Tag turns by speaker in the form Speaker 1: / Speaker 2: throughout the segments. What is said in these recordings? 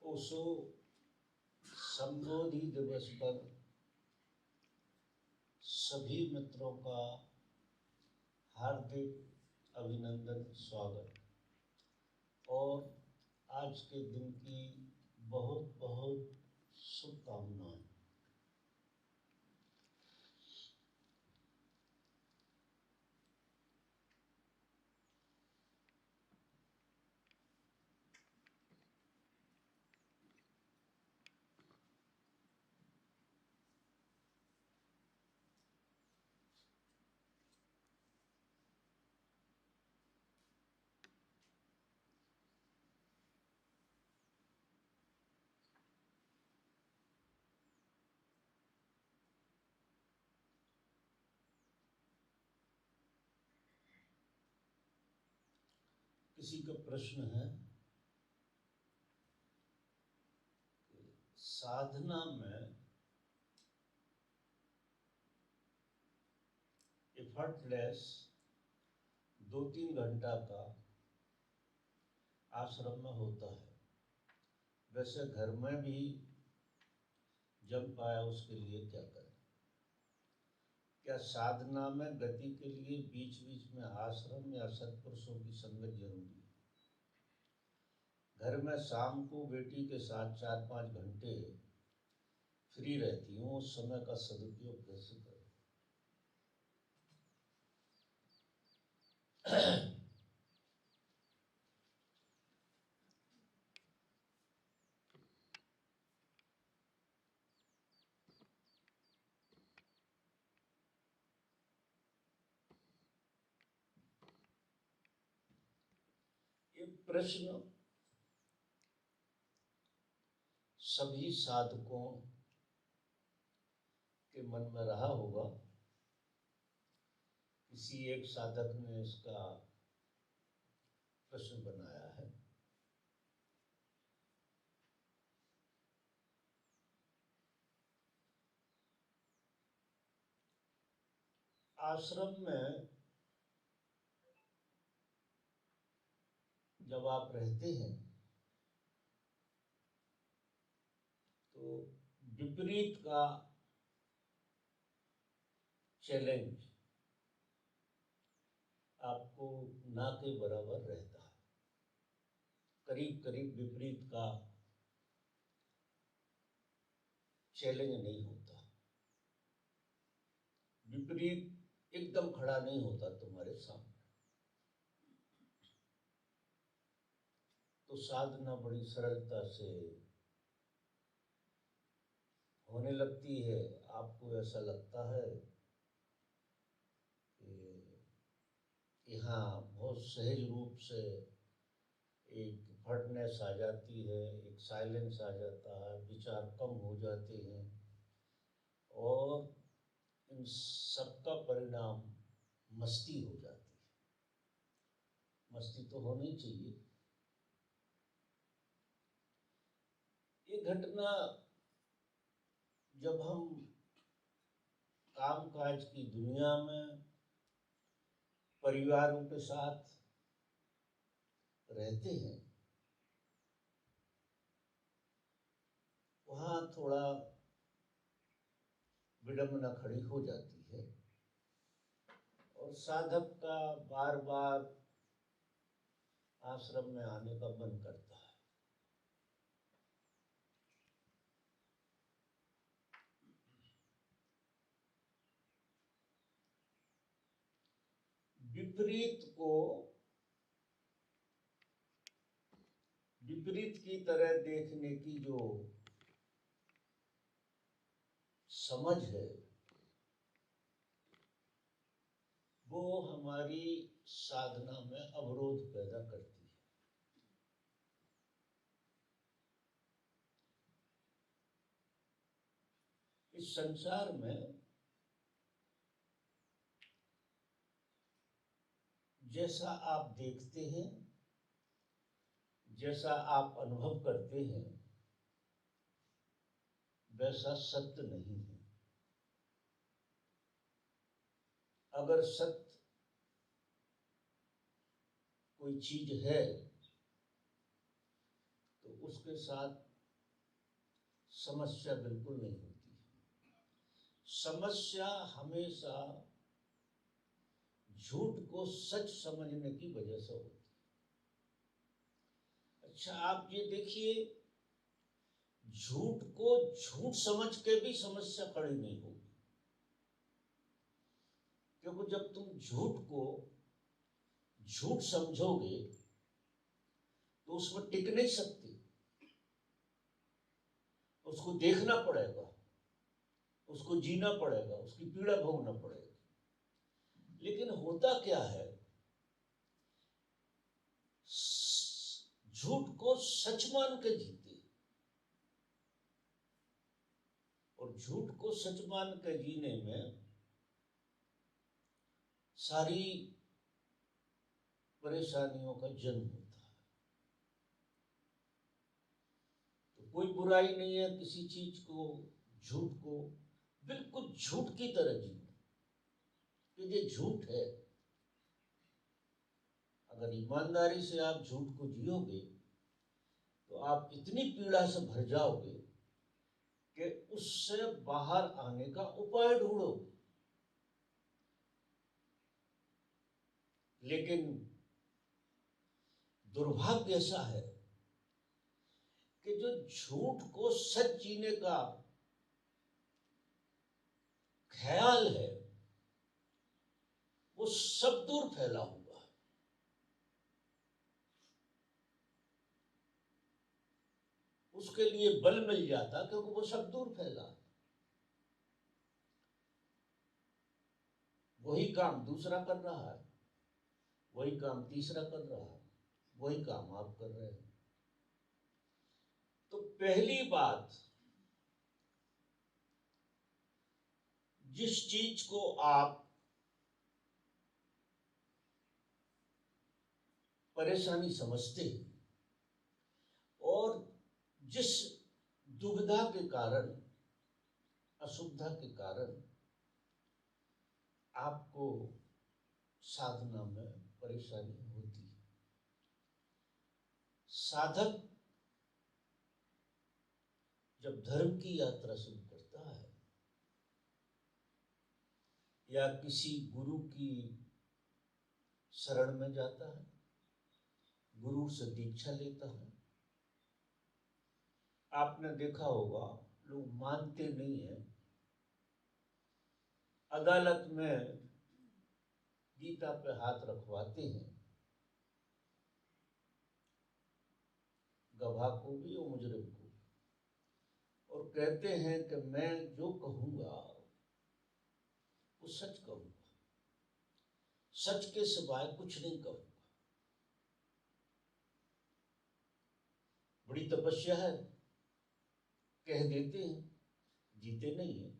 Speaker 1: ओशो संबोधि दिवस पर सभी मित्रों का हार्दिक अभिनंदन, स्वागत और आज के दिन की बहुत बहुत शुभकामनाएं। किसी का प्रश्न है, साधना में एफर्टलेस 2-3 घंटा का आश्रम में होता है, वैसे घर में भी जम पाया उसके लिए क्या करें? क्या साधना में गति के लिए बीच बीच में आश्रम या सत्पुरुषों की संगत जरूरी है? घर में शाम को बेटी के साथ 4-5 घंटे फ्री रहती हूँ, उस समय का सदुपयोग कैसे करें? ये प्रश्न सभी साधकों के मन में रहा होगा। किसी एक साधक ने इसका प्रश्न बनाया है। आश्रम में जब आप रहते हैं तो विपरीत का चैलेंज आपको ना के बराबर रहता है। करीब करीब विपरीत का चैलेंज नहीं होता, विपरीत एकदम खड़ा नहीं होता तुम्हारे सामने, तो साधना बड़ी सरलता से होने लगती है। आपको ऐसा लगता है कि यहाँ बहुत सहज रूप से एक फटनेस आ जाती है, एक साइलेंस आ जाता है, विचार कम हो जाते हैं और इन सबका परिणाम मस्ती हो जाती है। मस्ती तो होनी चाहिए। ये घटना जब हम कामकाज की दुनिया में परिवारों के साथ रहते हैं, वहाँ थोड़ा विडंबना खड़ी हो जाती है और साधक का बार बार आश्रम में आने का मन करता है। विपरीत को विपरीत की तरह देखने की जो समझ है वो हमारी साधना में अवरोध पैदा करती है। इस संसार में जैसा आप देखते हैं, जैसा आप अनुभव करते हैं, वैसा सत्य नहीं है। अगर सत्य कोई चीज है तो उसके साथ समस्या बिल्कुल नहीं होती। समस्या हमेशा झूठ को सच समझने की वजह से होती है। अच्छा, आप ये देखिए, झूठ को झूठ समझ के भी समस्या खड़ी नहीं होगी, क्योंकि जब तुम झूठ को झूठ समझोगे तो उसमें टिक नहीं सकते, उसको देखना पड़ेगा, उसको जीना पड़ेगा, उसकी पीड़ा भोगना पड़ेगा। लेकिन होता क्या है, झूठ को सच मान के जीते, और झूठ को सच मान के जीने में सारी परेशानियों का जन्म होता है। तो कोई बुराई नहीं है किसी चीज को, झूठ को बिल्कुल झूठ की तरह जीना, कि ये झूठ है। अगर ईमानदारी से आप झूठ को जियोगे तो आप इतनी पीड़ा से भर जाओगे कि उससे बाहर आने का उपाय ढूंढो। लेकिन दुर्भाग्य ऐसा है कि जो झूठ को सच जीने का ख्याल है वो सब दूर फैला हुआ है। उसके लिए बल मिल जाता क्योंकि वो सब दूर फैला। वही काम दूसरा कर रहा है, वही काम तीसरा कर रहा है, वही काम आप कर रहे हैं। तो पहली बात, जिस चीज को आप परेशानी समझते हैं और जिस दुविधा के कारण, असुविधा के कारण आपको साधना में परेशानी होती है, साधक जब धर्म की यात्रा शुरू करता है या किसी गुरु की शरण में जाता है, गुरु से दीक्षा लेता है, आपने देखा होगा लोग मानते नहीं है, अदालत में गीता पे हाथ रखवाते हैं, गवाह को भी और मुजरिम को, और कहते हैं कि मैं जो कहूंगा वो सच कहूंगा, सच के सिवाय कुछ नहीं कहूंगा। बड़ी तपस्या है, कह देते हैं, जीते नहीं है,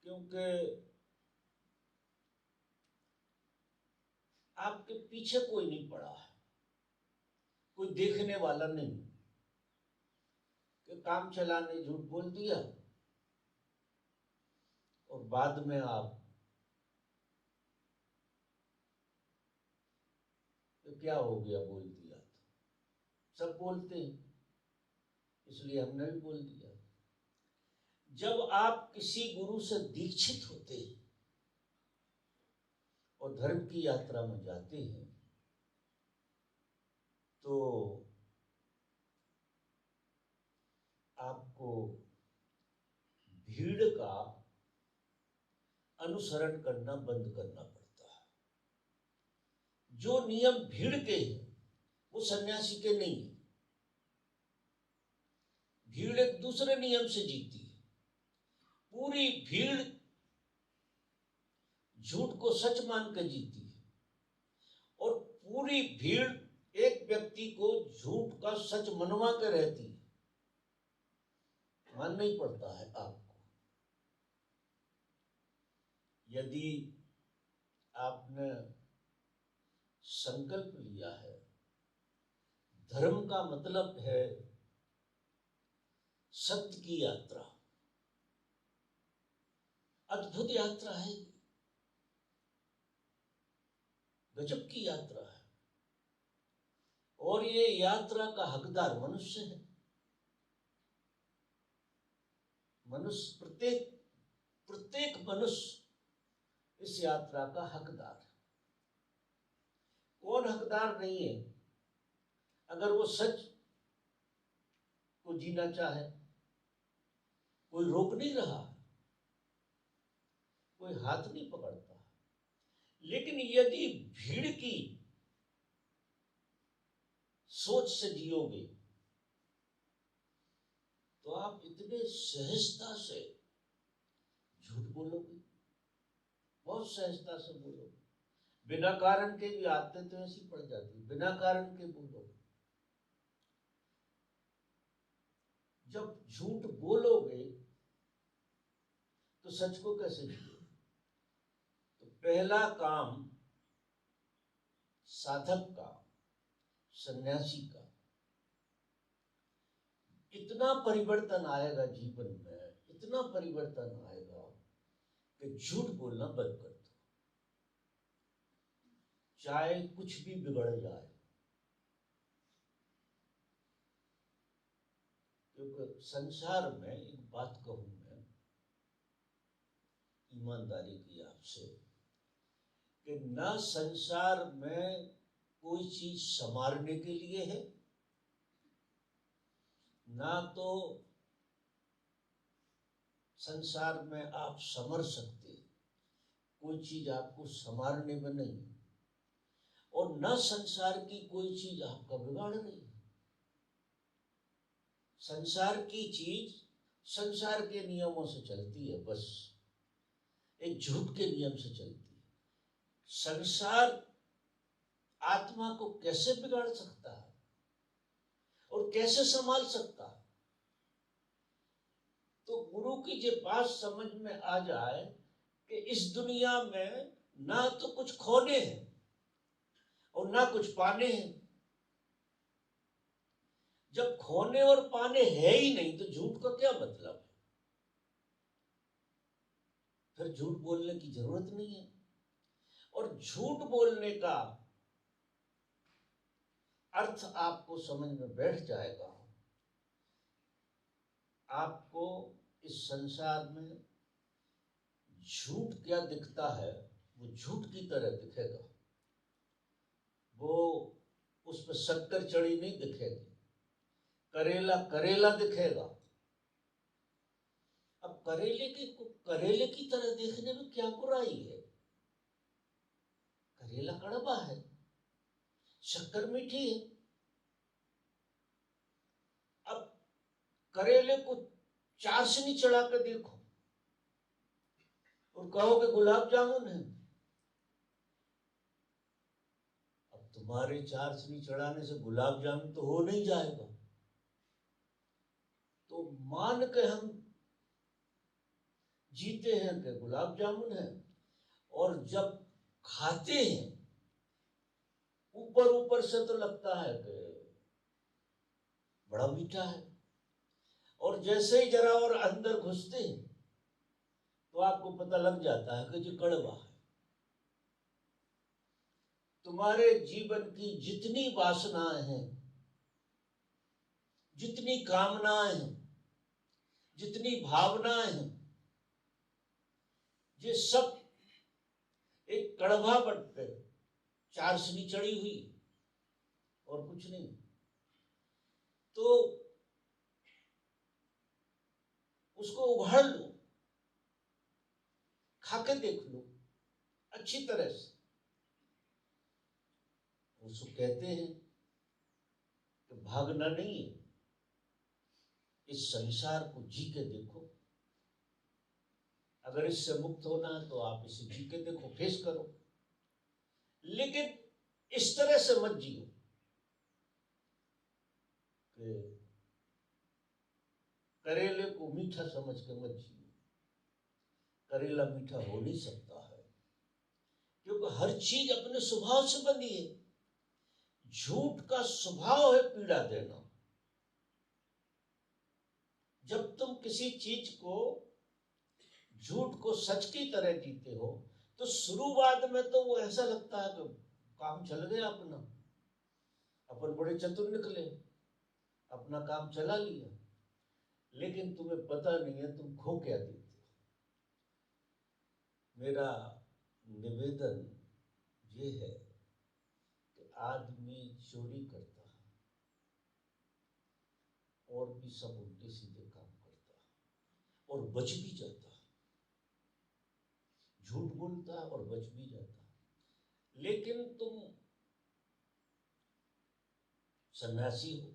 Speaker 1: क्योंकि आपके पीछे कोई नहीं पड़ा है, कोई देखने वाला नहीं कि काम चलाने झूठ बोल दिया और बाद में आप तो क्या हो गया बोल दिया। तो सब बोलते हैं, इसलिए हमने भी बोल दिया। जब आप किसी गुरु से दीक्षित होते हैं और धर्म की यात्रा में जाते हैं तो आपको भीड़ का अनुसरण करना बंद करना पड़ता है। जो नियम भीड़ के हैं वो सन्यासी के नहीं है। भीड़ एक दूसरे नियम से जीती है, पूरी भीड़ झूठ को सच मान कर जीती है और पूरी भीड़ एक व्यक्ति को झूठ का सच मनवा कर रहती है। मानना ही पड़ता है आपको। यदि आपने संकल्प लिया है, धर्म का मतलब है सत्य की यात्रा, अद्भुत यात्रा है, गजब की यात्रा है और ये यात्रा का हकदार मनुष्य है। मनुष्य, प्रत्येक मनुष्य इस यात्रा का हकदार है। कौन हकदार नहीं है? अगर वो सच को जीना चाहे, कोई रोक नहीं रहा, कोई हाथ नहीं पकड़ता। लेकिन यदि भीड़ की सोच से जियोगे तो आप इतने सहजता से झूठ बोलोगे, बहुत सहजता से बोलोगे। बिना कारण के भी आदतें तो ऐसी पड़ जाती, बिना कारण के बोलोगे। जब झूठ बोलोगे तो सच को कैसे जियोगे? तो पहला काम साधक का, सन्यासी का, इतना परिवर्तन आएगा जीवन में, इतना परिवर्तन आएगा कि झूठ बोलना बंद कर दो, चाहे कुछ भी बिगड़ जाए। क्योंकि संसार में एक बात कहूं मैं ईमानदारी की आपसे, कि न संसार में कोई चीज संवारने के लिए है, ना तो संसार में आप संवर सकते, कोई चीज आपको संवारने में नहीं, और न संसार की कोई चीज आपका बिगाड़ रही है। संसार की चीज संसार के नियमों से चलती है, बस एक झूठ के नियम से चलती है। संसार आत्मा को कैसे बिगाड़ सकता है और कैसे संभाल सकता है? तो गुरु की जो बात समझ में आ जाए कि इस दुनिया में ना तो कुछ खोने हैं और ना कुछ पाने हैं। जब खोने और पाने है ही नहीं तो झूठ का क्या मतलब है? फिर झूठ बोलने की जरूरत नहीं है। और झूठ बोलने का अर्थ आपको समझ में बैठ जाएगा। आपको इस संसार में झूठ क्या दिखता है, वो झूठ की तरह दिखेगा, वो उस पर शक्कर चढ़ी नहीं दिखेगी, करेला करेला दिखेगा। अब करेले की तरह देखने में क्या बुराई है? करेला कड़वा है, शक्कर मीठी है। अब करेले को चाशनी चढ़ा कर देखो और कहो कि गुलाब जामुन है। अब तुम्हारे चाशनी चढ़ाने से गुलाब जामुन तो हो नहीं जाएगा। तो मान के हम जीते हैं कि गुलाब जामुन है, और जब खाते हैं ऊपर ऊपर से तो लगता है कि बड़ा मीठा है, और जैसे ही जरा और अंदर घुसते हैं तो आपको पता लग जाता है कि जो कड़वा है। तुम्हारे जीवन की जितनी वासनाएं हैं, जितनी कामनाएं हैं, जितनी भावनाएं हैं, ये सब एक कड़वा बन पे चाशनी चढ़ी हुई और कुछ नहीं। तो उसको उघाड़ लो, खाके देख लो अच्छी तरह से। उसको कहते हैं कि भागना नहीं है, इस संसार को जी के देखो, अगर इससे मुक्त होना है तो आप इसे जी के देखो, फेस करो, लेकिन इस तरह से मत जियो कि करेले को मीठा समझ के मत जियो। करेला मीठा हो नहीं सकता है, क्योंकि हर चीज अपने स्वभाव से बनी है। झूठ का स्वभाव है पीड़ा देना। जब तुम किसी चीज को, झूठ को सच की तरह जीते हो, तो शुरुआत में तो वो ऐसा लगता है कि काम चल गया अपना, अपन बड़े चतुर निकले, अपना काम चला लिया, लेकिन तुम्हें पता नहीं है तुम खो क्या देते हो। मेरा निवेदन ये है कि आदमी चोरी करता है और भी सब उल्टे सीधे काम करता है और बच भी जाता है, झूठ बोलता है और बच भी जाता है। लेकिन तुम सन्यासी हो,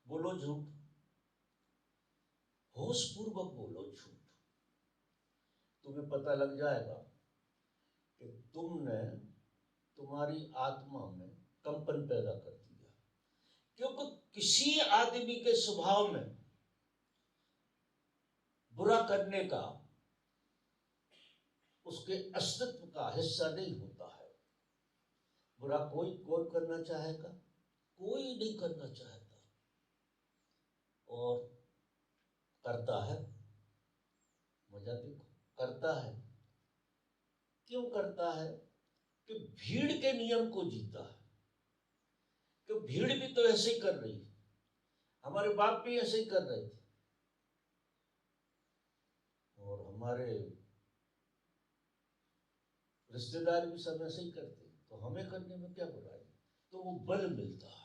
Speaker 1: बोलो झूठ, होश पूर्वक बोलो झूठ, तुम्हें पता लग जाएगा कि तुमने तुम्हारी आत्मा में कंपन पैदा कर दिया। क्योंकि किसी आदमी के स्वभाव में बुरा करने का, उसके अस्तित्व का हिस्सा नहीं होता है। बुरा कोई कौन करना चाहेगा? कोई नहीं करना चाहता, और करता है। मजा देखो, करता है। क्यों करता है? कि भीड़ के नियम को जीता है। कि भीड़ भी तो ऐसे ही कर रही है, हमारे बाप भी ऐसे ही कर रहे थे, और हमारे रिश्तेदार भी सब ऐसे ही करते, तो हमें करने में क्या बुराई? तो वो बल मिलता है।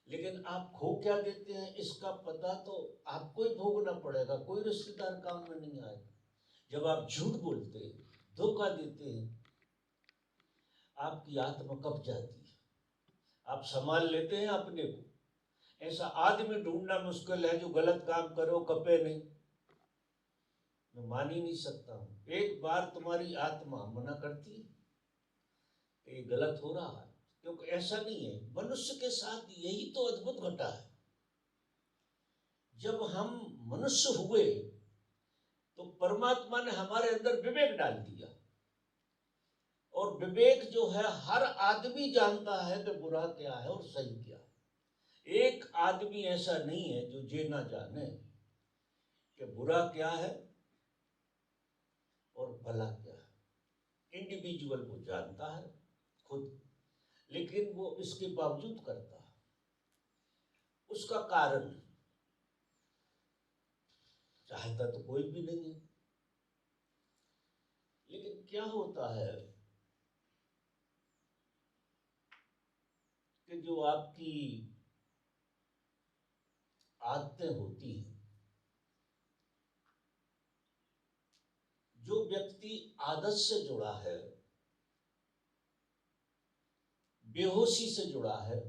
Speaker 1: लेकिन आप खो क्या देते हैं इसका पता तो आपको ही भोगना पड़ेगा, कोई रिश्तेदार काम में नहीं आएगा। जब आप झूठ बोलते हैं, धोखा देते हैं, आपकी आत्मा कब जाती है, आप संभाल लेते हैं अपने को। ऐसा आदमी ढूंढना मुश्किल है जो गलत काम करो कपे नहीं। मैं मान ही नहीं सकता हूं, एक बार तुम्हारी आत्मा मना करती है कि ये गलत हो रहा है, क्योंकि ऐसा नहीं है। मनुष्य के साथ यही तो अद्भुत घटा है। जब हम मनुष्य हुए तो परमात्मा ने हमारे अंदर विवेक डाल दिया, और विवेक जो है हर आदमी जानता है कि बुरा क्या है और सही क्या है। एक आदमी ऐसा नहीं है जो ये ना जाने कि बुरा क्या है और भला क्या है। इंडिविजुअल वो जानता है खुद, लेकिन वो इसके बावजूद करता है। उसका कारण चाहता तो कोई भी नहीं है। लेकिन क्या होता है कि जो आपकी आदतें होती हैं, जो व्यक्ति आदत से जुड़ा है, बेहोशी से जुड़ा है,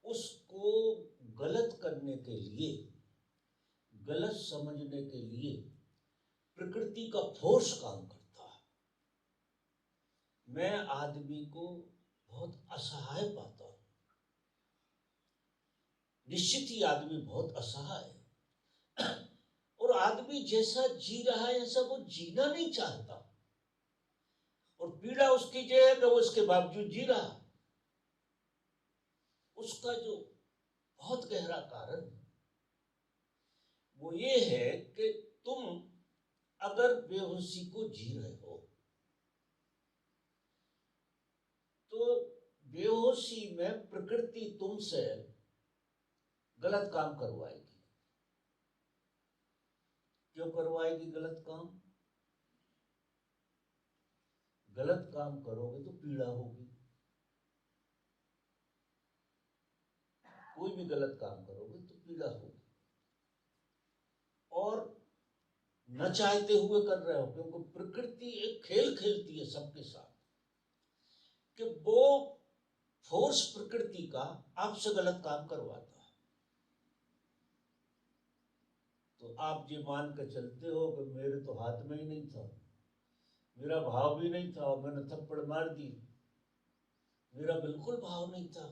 Speaker 1: उसको गलत करने के लिए, गलत समझने के लिए प्रकृति का फोर्स काम करता है। मैं आदमी को बहुत असहाय पाता हूं। निश्चित ही आदमी बहुत असहाय है, और आदमी जैसा जी रहा है ऐसा वो जीना नहीं चाहता, और पीड़ा उसकी जो है कि वो उसके बावजूद जी रहा। उसका जो बहुत गहरा कारण वो ये है कि तुम अगर बेहोशी को जी रहे हो तो बेहोशी में प्रकृति तुमसे गलत काम करवाएगी। क्यों करवाएगी गलत काम? गलत काम करोगे तो पीड़ा होगी। कोई भी गलत काम करोगे तो पीड़ा होगी, और न चाहते हुए कर रहे हो, क्योंकि प्रकृति एक खेल खेलती है सबके साथ कि वो फोर्स प्रकृति का आपसे गलत काम करवाता है। तो आप ये मान कर चलते हो कि मेरे तो हाथ में ही नहीं था, मेरा भाव भी नहीं था और मैंने थप्पड़ मार दी, मेरा बिल्कुल भाव नहीं था।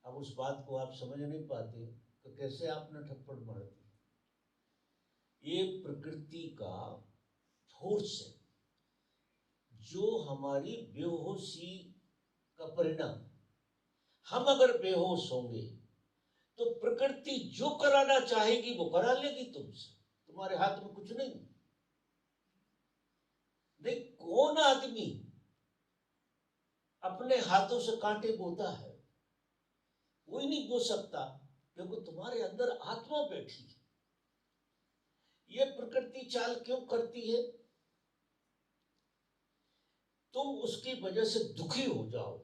Speaker 1: अब उस बात को आप समझ नहीं पाते तो कैसे आपने थप्पड़ मार दी। ये प्रकृति का फोर्स है जो हमारी बेहोशी का परिणाम। हम अगर बेहोश होंगे तो प्रकृति जो कराना चाहेगी वो करा लेगी तुमसे, तुम्हारे हाथ में कुछ नहीं। नहीं, कौन आदमी अपने हाथों से कांटे बोता है? कोई नहीं बो सकता, क्योंकि तुम्हारे अंदर आत्मा बैठी है। ये प्रकृति चाल क्यों करती है? तुम उसकी वजह से दुखी हो जाओ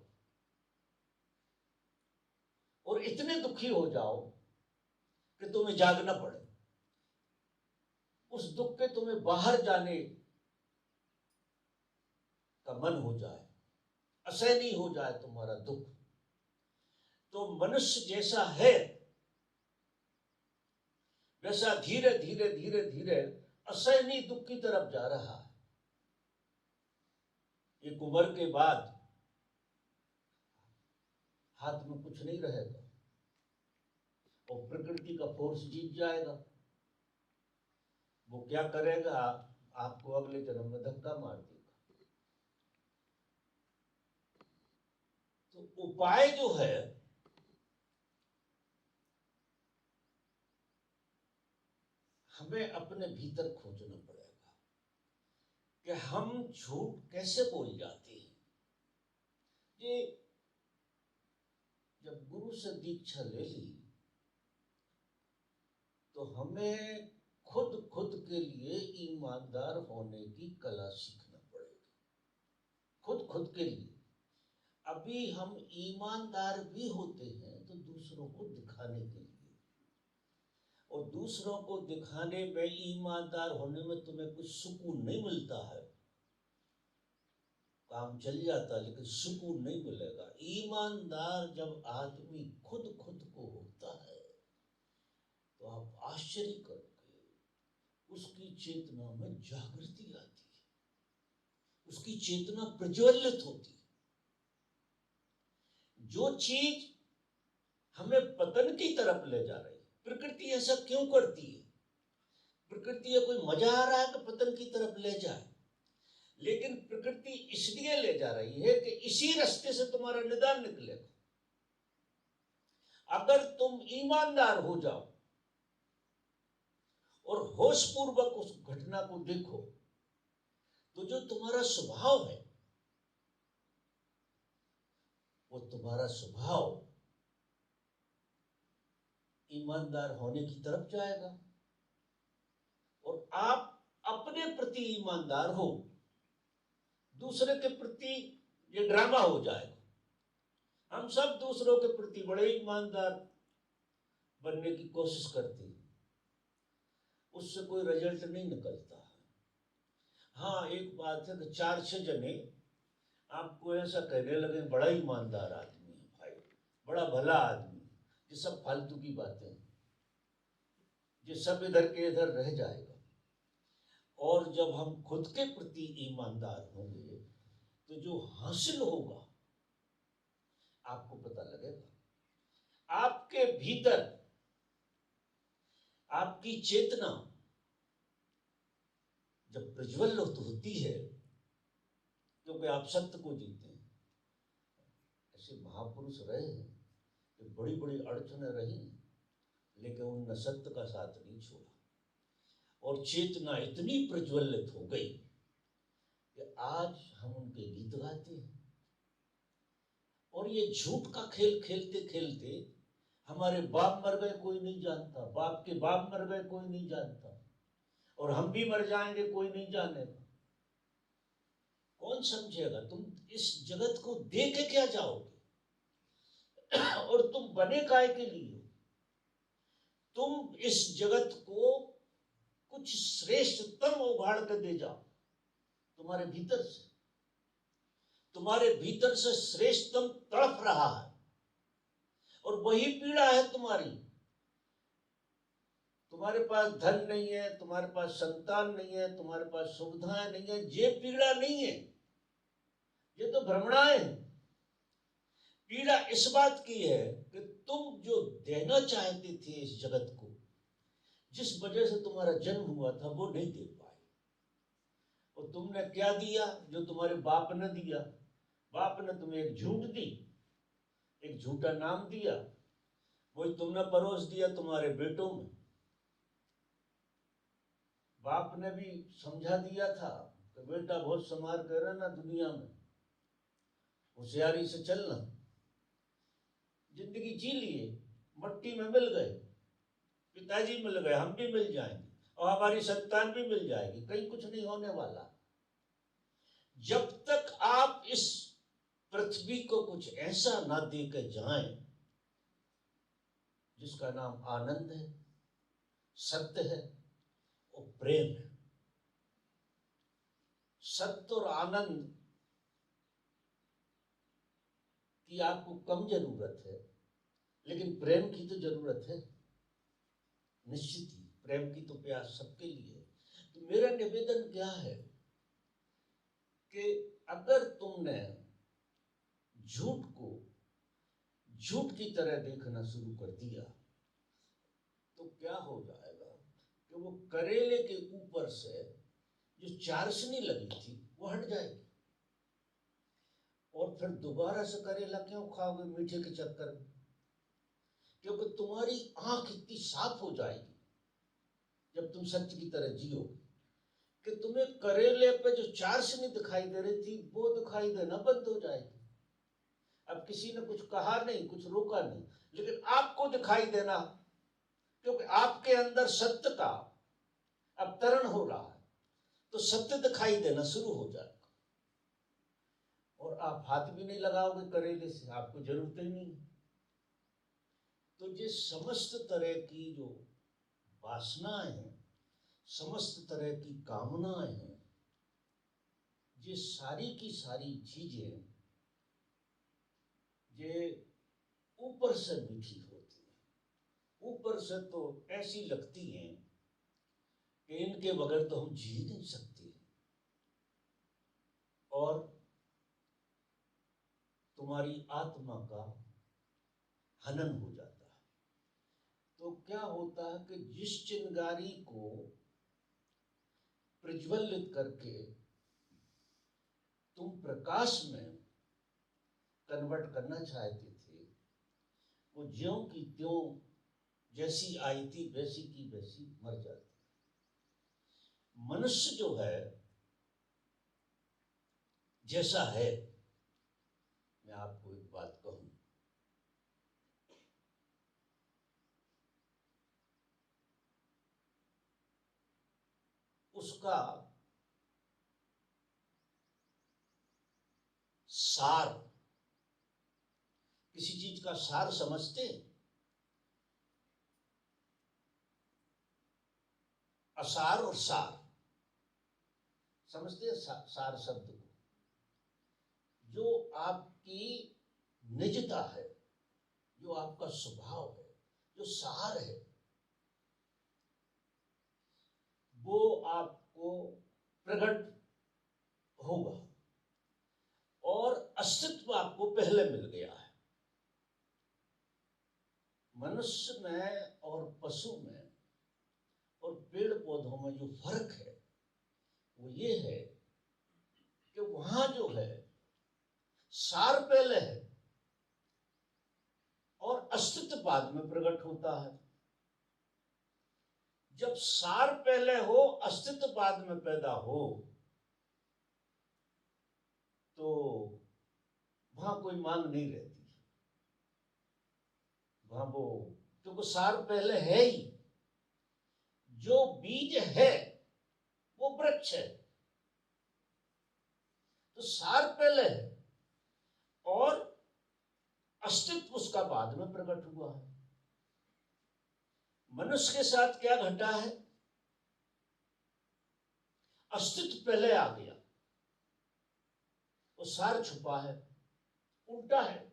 Speaker 1: और इतने दुखी हो जाओ कि तुम्हें जागना पड़े। उस दुख के तुम्हें बाहर जाने का मन हो जाए, असहनीय हो जाए तुम्हारा दुख। तो मनुष्य जैसा है वैसा धीरे धीरे धीरे धीरे असहनीय दुख की तरफ जा रहा है। एक उम्र के बाद हाथ में कुछ नहीं रहेगा और प्रकृति का फोर्स जीत जाएगा। वो क्या करेगा? आपको अगले जन्म में धक्का मार देगा। तो उपाय जो है हमें अपने भीतर खोजना पड़ेगा कि हम झूठ कैसे बोल जाते हैं। ये जब गुरु से दीक्षा ले ली तो हमें खुद के लिए ईमानदार होने की कला सीखना पड़ेगी। खुद के लिए। अभी हम ईमानदार भी होते हैं तो दूसरों को दिखाने के लिए, और दूसरों को दिखाने में, ईमानदार होने में तुम्हें कुछ सुकून नहीं मिलता है। काम चल जाता लेकिन सुकून नहीं मिलेगा। ईमानदार जब आदमी खुद को होता है तो आप आश्चर्य करोगे, उसकी चेतना में जागृति आती है, उसकी चेतना प्रज्वलित होती है। जो चीज हमें पतन की तरफ ले जा रही है, प्रकृति ऐसा क्यों करती है? प्रकृति या कोई मजा आ रहा है कि पतन की तरफ ले जाए, लेकिन प्रकृति इसलिए ले जा रही है कि इसी रास्ते से तुम्हारा निदान निकलेगा। अगर तुम ईमानदार हो जाओ और होश पूर्वक उस घटना को देखो तो जो तुम्हारा स्वभाव है वो तुम्हारा स्वभाव ईमानदार होने की तरफ जाएगा और आप अपने प्रति ईमानदार हो, दूसरे के प्रति ये ड्रामा हो जाएगा। हम सब दूसरों के प्रति बड़े ईमानदार बनने की कोशिश करते हैं, उससे कोई रिजल्ट नहीं निकलता है। हाँ, एक बात है कि 4-6 जने आपको ऐसा कहने लगे बड़ा ईमानदार आदमी है भाई, बड़ा भला आदमी, ये सब फालतू की बातें, ये सब इधर के इधर रह जाएगा। और जब हम खुद के प्रति ईमानदार होंगे तो जो हासिल होगा आपको पता लगेगा। आपके भीतर आपकी चेतना जब प्रज्वलित होती है, क्योंकि आप सत्य को जीते हैं। ऐसे महापुरुष रहे हैं कि बड़ी बड़ी अड़चनें रही लेकिन उनने सत्य का साथ नहीं छोड़ा और चेतना इतनी प्रज्वलित हो गई कि आज हम उनके गीत गाते हैं। और ये झूठ का खेल खेलते खेलते हमारे बाप मर गए कोई नहीं जानता, बाप के बाप मर गए कोई नहीं जानता, और हम भी मर जाएंगे कोई नहीं जानेगा। कौन समझेगा? तुम इस जगत को दे के क्या जाओगे? और तुम बने काय के लिए? तुम इस जगत को कुछ श्रेष्ठतम उभाड़ कर दे जाओ तुम्हारे भीतर से। तुम्हारे भीतर से श्रेष्ठतम तड़प रहा है और वही पीड़ा है तुम्हारी। तुम्हारे पास धन नहीं है, तुम्हारे पास संतान नहीं है, तुम्हारे पास सुविधाएं नहीं है, ये पीड़ा नहीं है, ये तो भ्रमणाएं हैं। पीड़ा इस बात की है कि तुम जो देना चाहते थे इस जगत को, जिस वजह से तुम्हारा जन्म हुआ था, वो नहीं दे पाए। और तुमने क्या दिया? जो तुम्हारे बाप ने दिया। बाप ने तुम्हें एक झूठ दी, एक झूठा नाम दिया, वही तुमने परोस दिया तुम्हारे बेटों में। बाप ने भी समझा दिया था कि बेटा बहुत संभाल कर रहना, दुनिया में होशियारी से चलना। जिंदगी जी लिए, मट्टी में मिल गए, पिताजी मिल गए, हम भी मिल जाएंगे और हमारी संतान भी मिल जाएगी, कहीं कुछ नहीं होने वाला। जब तक आप इस पृथ्वी को कुछ ऐसा ना दे के जाएं जिसका नाम आनंद है, सत्य है और प्रेम है। सत्य और आनंद की आपको कम जरूरत है, लेकिन प्रेम की तो जरूरत है निश्चित ही। प्रेम की तो प्यास सबके लिए है। तो मेरा निवेदन क्या है कि अगर तुमने झूठ को झूठ की तरह देखना शुरू कर दिया तो क्या हो जाएगा कि वो करेले के ऊपर से जो चाशनी लगी थी वो हट जाएगी, और फिर दोबारा से करेला क्यों खाओगे मीठे के चक्कर में? क्योंकि तुम्हारी आंख इतनी साफ हो जाएगी जब तुम सत्य की तरह जियोगे कि तुम्हें करेले पे जो चाशनी दिखाई दे रही थी वो दिखाई देना बंद हो जाएगी। अब किसी ने कुछ कहा नहीं, कुछ रोका नहीं, लेकिन आपको दिखाई देना, क्योंकि आपके अंदर सत्य का अवतरण हो रहा है, तो सत्य दिखाई देना शुरू हो जाएगा। और आप हाथ भी नहीं लगाओगे करेले से, आपको जरूरत ही नहीं। तो ये समस्त तरह की जो वासनाएं हैं, समस्त तरह की कामनाएं हैं, ये सारी की सारी चीजें ये ऊपर से मीठी होती है, ऊपर से तो ऐसी लगती हैं कि इनके बगैर तो हम जी नहीं सकते, और तुम्हारी आत्मा का हनन हो जाता है। तो क्या होता है कि जिस चिंगारी को प्रज्वलित करके तुम प्रकाश में कन्वर्ट करना चाहते थे, वो ज्यों की त्यों जैसी आई थी वैसी की वैसी मर जाती। मनुष्य जो है जैसा है, मैं आपको एक बात कहूं, उसका सार, किसी चीज का सार समझते हैं? असार और सार समझते हैं? सार शब्द को, जो आपकी निजता है, जो आपका स्वभाव है, जो सार है, वो आपको प्रकट होगा, और अस्तित्व आपको पहले मिल गया है। मनुष्य में और पशु में और पेड़ पौधों में जो फर्क है वो ये है कि वहां जो है सार पहले है और अस्तित्व बाद में प्रकट होता है। जब सार पहले हो, अस्तित्व बाद में पैदा हो, तो वहां कोई मांग नहीं रहती, वहां वो, क्योंकि सार पहले है ही। जो बीज है वो वृक्ष है, तो सार पहले है और अस्तित्व उसका बाद में प्रकट हुआ है। मनुष्य के साथ क्या घटा है? अस्तित्व पहले आ गया, वो सार छुपा है। उल्टा है,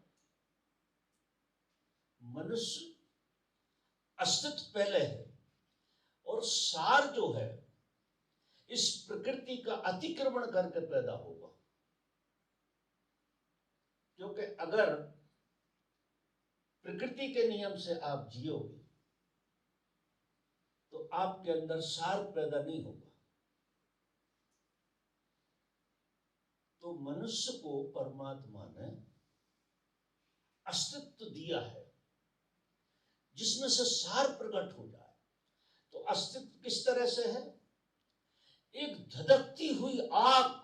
Speaker 1: मनुष्य अस्तित्व पहले है और सार जो है इस प्रकृति का अतिक्रमण करके पैदा होगा। क्योंकि अगर प्रकृति के नियम से आप जियोगे तो आपके अंदर सार पैदा नहीं होगा। तो मनुष्य को परमात्मा ने अस्तित्व दिया है जिसमें से सार प्रकट हो जाए। तो अस्तित्व किस तरह से है? एक धधकती हुई आग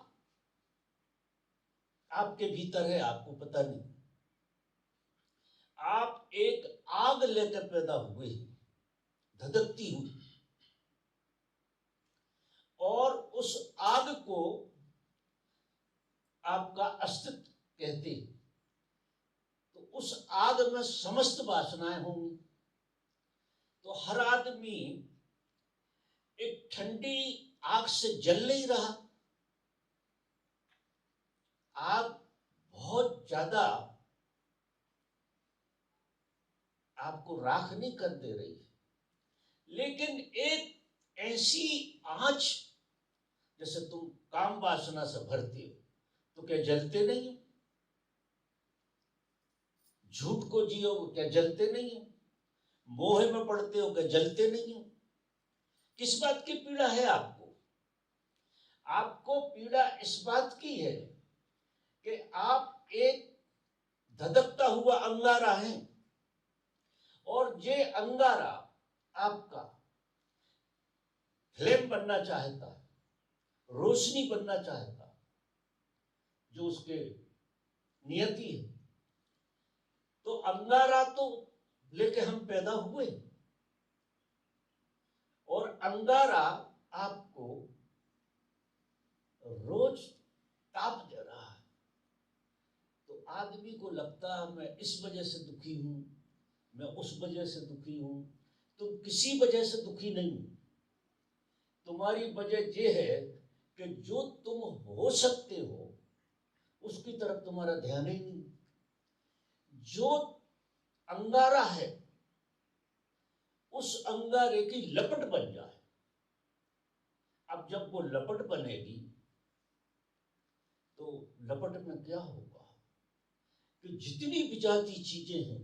Speaker 1: आपके भीतर है, आपको पता नहीं। आप एक आग लेकर पैदा हुए, धधकती हुई, और उस आग को आपका अस्तित्व कहते हैं। तो उस आग में समस्त वासनाएं होंगी। तो हर आदमी एक ठंडी आग से जल नहीं रहा। आग बहुत ज्यादा आपको राख नहीं कर दे रही है, लेकिन एक ऐसी आंच, जैसे तुम काम वासना से भरते हो तो क्या जलते नहीं हो? झूठ को जियो क्या जलते नहीं हो? मोह में पड़ते हो क्या जलते नहीं हो? किस बात की पीड़ा है आपको? आपको पीड़ा इस बात की है कि आप एक धधकता हुआ अंगारा है, और ये अंगारा आपका फ्लेम बनना चाहता है, रोशनी बनना चाहता है, जो उसके नियति है। तो अंगारा तो लेके हम पैदा हुए, और अंगारा आपको रोज ताप दे रहा है। तो आदमी को लगता है मैं इस वजह से दुखी हूं, मैं उस वजह से दुखी हूं। तुम किसी वजह से दुखी नहीं हो। तुम्हारी वजह यह है कि जो तुम हो सकते हो उसकी तरफ तुम्हारा ध्यान ही नहीं। जो अंगारा है उस अंगारे की लपट बन जाए। अब जब वो लपट बनेगी तो लपट में क्या होगा कि जितनी विजाती चीजें हैं,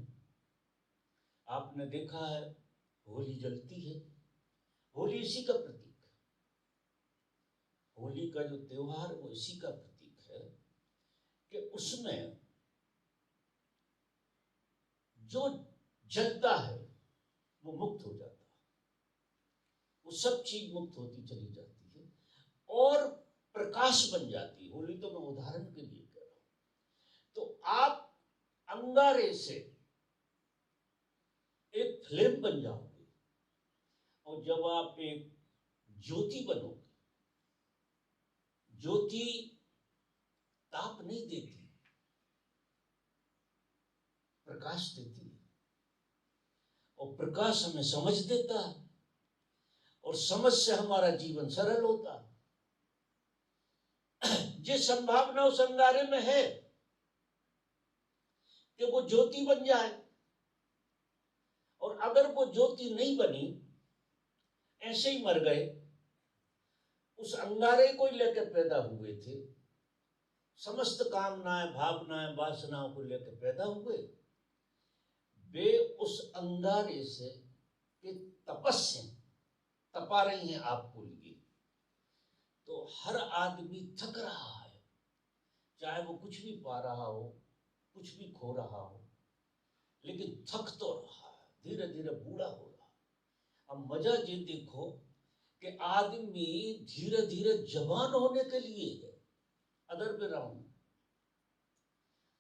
Speaker 1: आपने देखा है होली जलती है, होली इसी का प्रतीक है। होली का जो त्योहार वो इसी का प्रतीक है कि उसमें जो जलता है वो मुक्त हो जाता है, वो सब चीज मुक्त होती चली जाती है और प्रकाश बन जाती है। होली तो मैं उदाहरण के लिए कह रहा हूं। तो आप अंगारे से एक फ्लेम बन जाओगे, और जब आप एक ज्योति बनोगे, ज्योति ताप नहीं देती, प्रकाश देती है, और प्रकाश हमें समझ देता है, और समझ से हमारा जीवन सरल होता है। जिस संभावना उस अंगारे में है कि वो ज्योति बन जाए, और अगर वो ज्योति नहीं बनी, ऐसे ही मर गए, उस अंगारे को लेकर पैदा हुए थे, समस्त कामनाएं भावनाएं वासनाओं को लेकर पैदा हुए, वे उस अंगारे से के तपस्या तपा रही हैं आपको लिए। तो हर आदमी थक रहा है, चाहे वो कुछ भी पा रहा हो, कुछ भी खो रहा हो, लेकिन थक तो रहा है, धीरे धीरे बूढ़ा हो रहा है। अब मजा ये देखो कि आदमी धीरे धीरे जवान होने के लिए है। अदर पे राउंड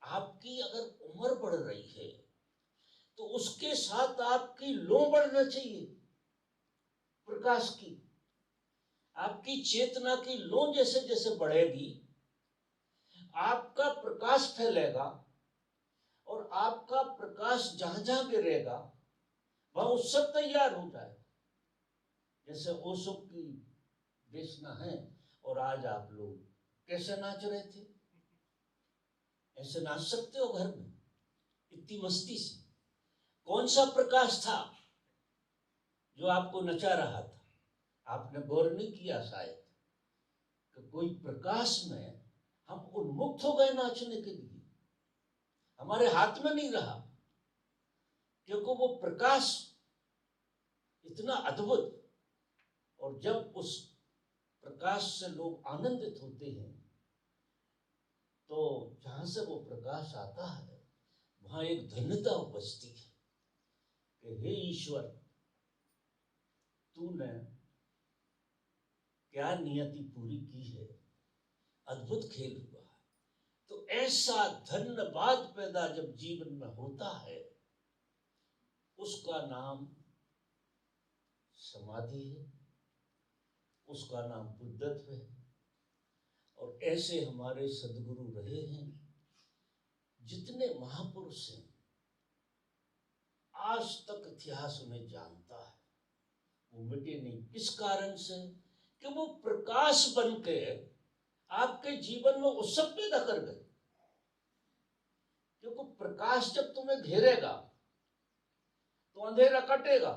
Speaker 1: आपकी अगर उम्र बढ़ रही है तो उसके साथ आपकी लो बढ़ना चाहिए, प्रकाश की। आपकी चेतना की लो जैसे जैसे बढ़ेगी, आपका प्रकाश फैलेगा, और आपका प्रकाश जहां जहां गिरेगा वहां उत्सव तैयार हो जाएगा। जैसे ओशो की देशना है, और आज आप लोग कैसे नाच रहे थे? ऐसे नाच सकते हो घर में इतनी मस्ती से? कौन सा प्रकाश था जो आपको नचा रहा था? आपने गौर नहीं किया शायद कि कोई प्रकाश में हम उन्मुक्त हो गए नाचने के लिए, हमारे हाथ में नहीं रहा, क्योंकि वो प्रकाश इतना अद्भुत, और जब उस प्रकाश से लोग आनंदित होते हैं तो जहां से वो प्रकाश आता है वहां एक धन्यता उपजती है कि हे ईश्वर, तूने क्या नियति पूरी की है, अद्भुत खेल हुआ है। तो ऐसा धन्यवाद पैदा जब जीवन में होता है, उसका नाम समाधि है, उसका नाम बुद्धत्व है। और ऐसे हमारे सदगुरु रहे हैं, जितने महापुरुष हैं, आज तक इतिहास उन्हें जानता है, वो मिटे नहीं। किस कारण से? कि वो प्रकाश बन के आपके जीवन में उत्सव पैदा कर गए। क्योंकि प्रकाश जब तुम्हें घेरेगा तो अंधेरा कटेगा,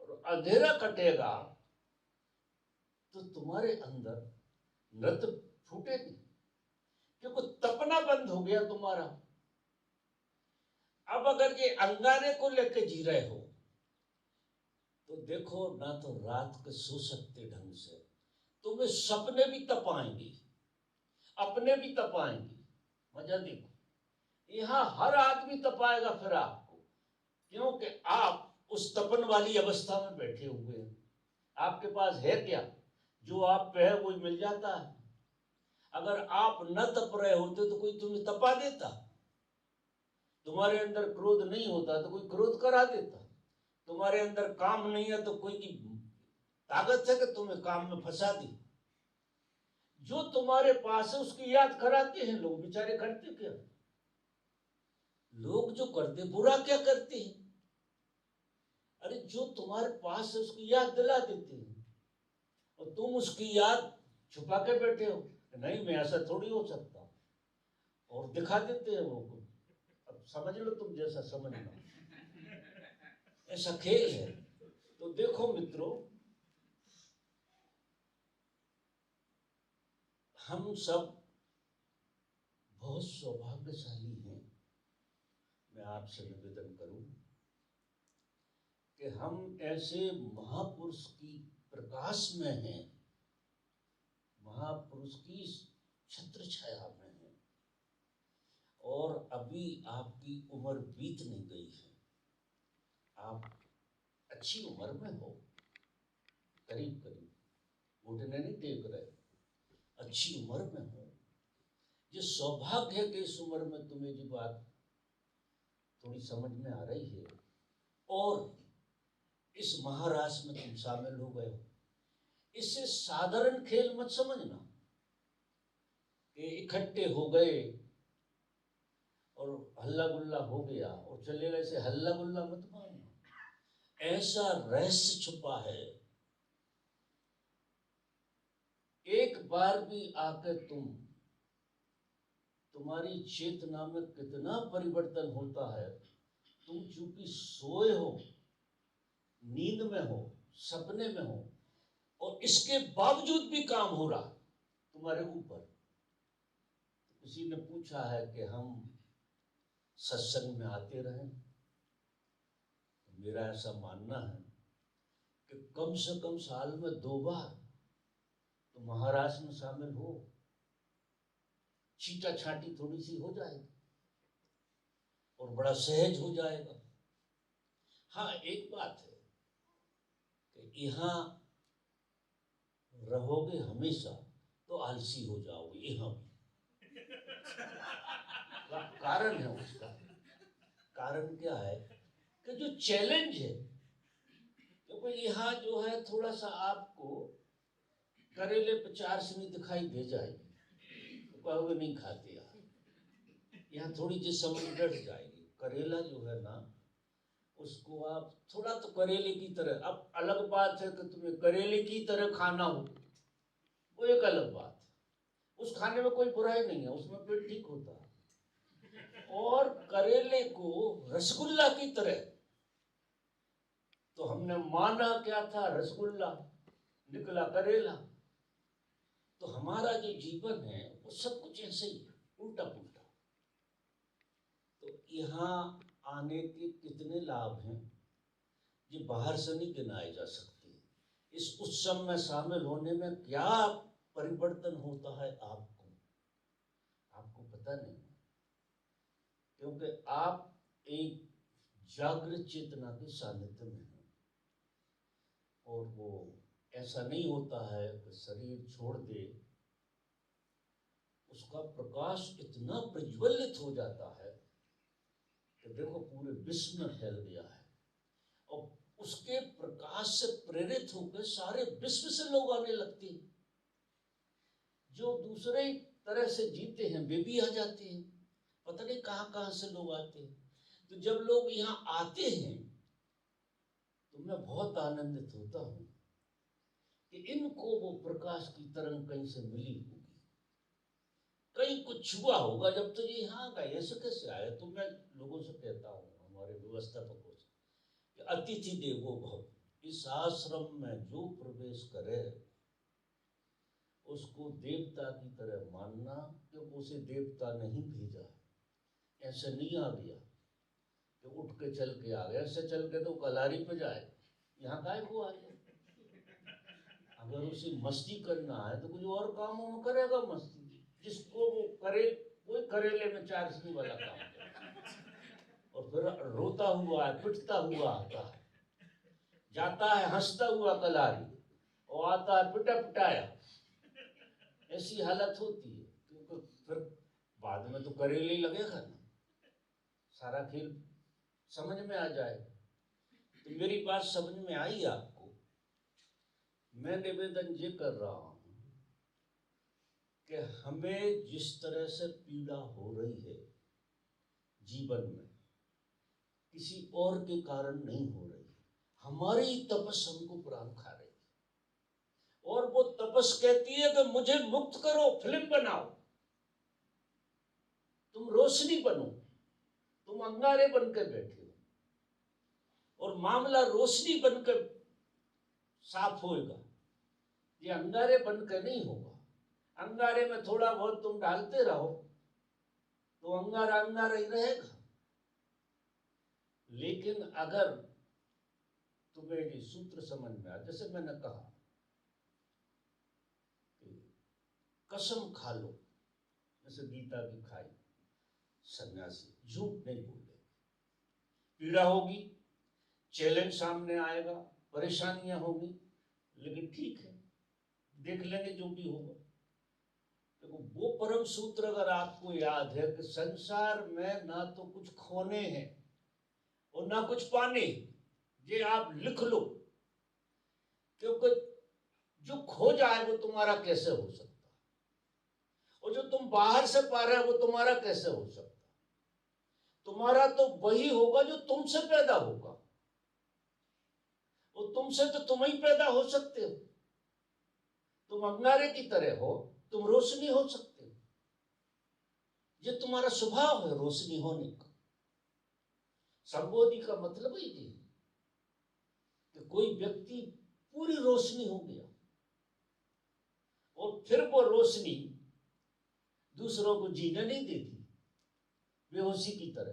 Speaker 1: और अंधेरा कटेगा तो तुम्हारे अंदर नृत्य फूटेगी, क्योंकि तपना बंद हो गया तुम्हारा। अब अगर ये अंगारे को लेके जी रहे हो तो देखो, ना तो रात को सो सकते ढंग से, तुम्हें सपने भी तपाएंगे, अपने भी तपाएंगे। मजा देखो, यहाँ हर आदमी तपाएगा फिर आपको, क्योंकि आप उस तपन वाली अवस्था में बैठे हुए हैं। आपके पास है क्या? जो आप पे है वही मिल जाता है। अगर आप न तप रहे होते तो कोई तुम्हें तपा देता। तुम्हारे अंदर क्रोध नहीं होता तो कोई क्रोध करा देता। तुम्हारे अंदर काम नहीं है तो कोई की ताकत है कि तुम्हें काम में फंसा दी। जो तुम्हारे पास है उसकी याद कराते हैं लोग, बेचारे करते क्या? लोग जो करते बुरा क्या करते हैं? अरे जो तुम्हारे पास है उसकी याद दिला देते हैं, और तुम उसकी याद छुपा के बैठे हो, नहीं मैं ऐसा थोड़ी हो सकता, और दिखा देते हैं वो को। अब समझ लो, तुम जैसा समझना, ऐसा खेल है। तो देखो मित्रों, हम सब बहुत सौभाग्यशाली हैं। मैं आपसे निवेदन करूं कि हम ऐसे महापुरुष की प्रकाश में हैं, महापुरुष की छत्र छाया में हैं, और अभी आपकी उम्र बीत नहीं गई है। आप अच्छी उम्र में हो, करीब करीब घुटने नहीं टेक रहे, अच्छी उम्र में हो। ये सौभाग्य है कि इस उम्र में तुम्हें जो बात थोड़ी समझ में आ रही है, और इस महारास में तुम शामिल हो गए हो। इससे साधारण खेल मत समझना कि इकट्ठे हो गए और हल्ला गुल्ला हो गया और चले गए, से हल्ला गुल्ला मत मानो। ऐसा रहस्य छुपा है, एक बार भी आकर तुम्हारी चेतना में कितना परिवर्तन होता है। तुम चूंकि सोए हो, नींद में हो, सपने में हो, और इसके बावजूद भी काम हो रहा तुम्हारे ऊपर। तो किसी ने पूछा है कि हम सत्संग में आते रहें, तो मेरा ऐसा मानना है कि कम से कम साल में 2 बार तो महाराष्ट्र में शामिल हो, छीटा छाटी थोड़ी सी हो जाएगी और बड़ा सहज हो जाएगा। हाँ, एक बात है कि यहाँ रहोगे हमेशा तो आलसी हो जाओगे। यहाँ भी कारण है, उसका कारण क्या है कि जो चैलेंज है, क्योंकि यहाँ जो है थोड़ा सा आपको करेले पे चाशनी दिखाई दे जाएगी तो कहोगे नहीं खाते यार, यहाँ थोड़ी जी समझ डट जाएगी। करेला जो है ना, उसको आप थोड़ा तो करेले की तरह, अब अलग बात है कि तुम्हें करेले की तरह खाना हो, वो एक अलग बात है। उस खाने में कोई बुराई नहीं है, उसमें पेट ठीक होता है। और करेले को रसगुल्ला की तरह, तो हमने माना क्या था? रसगुल्ला। निकला करेला। तो हमारा जो जीवन है वो सब कुछ ऐसे ही है, उल्टा पुल्टा। तो यहाँ आने के कितने लाभ हैं ये बाहर से नहीं गिनाए जा सकते। इस उत्सव में शामिल होने में क्या परिवर्तन होता है आपको पता नहीं, क्योंकि आप एक जागृत चेतना के सानिध्य में हैं। और वो ऐसा नहीं होता है कि शरीर छोड़ दे, उसका प्रकाश इतना प्रज्वलित हो जाता है कि देखो पूरे विश्व में फैल गया है, और उसके प्रकाश से प्रेरित होकर सारे विश्व से लोग आने लगते हैं। जो दूसरे तरह से जीते हैं वे भी आ जाते हैं, पता नहीं कहाँ कहाँ से लोग आते हैं। तो जब लोग यहाँ आते हैं तो मैं बहुत आनंदित होता हूँ कि इनको वो प्रकाश की तरंग कहीं से मिली होगी, कहीं कुछ छुआ होगा जब तो ये यहाँ गए। ऐसे कैसे आए? तो मैं लोगों से कहता हूँ, हमारे व्यवस्थापकों से, कि अतिथि देवो भव। इस आश्रम में जो प्रवेश करे उसको देवता की तरह मानना, क्योंकि उसे देवता नहीं भेजा। ऐसे नहीं आ गया कि उठ के चल के आ गया। ऐसे चल के तो कलारी पे जाए, यहाँ काय को आ जाए। अगर उसे मस्ती करना है तो कुछ और कामों में करेगा मस्ती, जिसको वो करे। कोई करेले में चारसनी वाला काम करे और फिर रोता हुआ पिटता हुआ आता है, जाता है हंसता हुआ कलारी और आता है पिटा पिटाया। ऐसी हालत होती है, क्योंकि फिर बाद में तो करेले ही लगेगा ना, सारा खेल समझ में आ जाएगा। तो मेरी बात समझ में आई आपको? मैं निवेदन ये कर रहा हूं कि हमें जिस तरह से पीड़ा हो रही है जीवन में, किसी और के कारण नहीं हो रही। हमारी तपस हमको प्राण खा रही है, और वो तपस कहती है कि मुझे मुक्त करो, फिल्म बनाओ, तुम रोशनी बनो। तुम अंगारे बनकर बैठे हो, और मामला रोशनी बनकर साफ होएगा, ये अंगारे बनकर नहीं होगा। अंगारे में थोड़ा बहुत तुम डालते रहो तो अंगारा अंगारा ही रहेगा। लेकिन अगर तुम्हें ये सूत्र समझ में आ, जैसे मैंने कहा कि कसम खा लो, जैसे गीता की खाई, सन्यासी झूठ नहीं बोले। पीड़ा होगी, चैलेंज सामने आएगा, परेशानियां होगी, लेकिन ठीक है, देख लेंगे जो भी होगा। देखो वो परम सूत्र अगर आपको याद है कि संसार में ना तो कुछ खोने हैं और ना कुछ पाने, ये आप लिख लो, क्योंकि जो खो जाए वो तुम्हारा कैसे हो सकता, और जो तुम बाहर से पा रहे हो वो तुम्हारा कैसे हो सकता। तुम्हारा तो वही होगा जो तुमसे पैदा होगा, और तुमसे तो तुम ही पैदा हो सकते हो। तुम अंगारे की तरह हो, तुम रोशनी हो सकते हो। ये तुम्हारा स्वभाव है रोशनी होने का। संबोधि का मतलब ही ये कि कोई व्यक्ति पूरी रोशनी हो गया, और फिर वो रोशनी दूसरों को जीने नहीं देती, बेहोशी की तरह,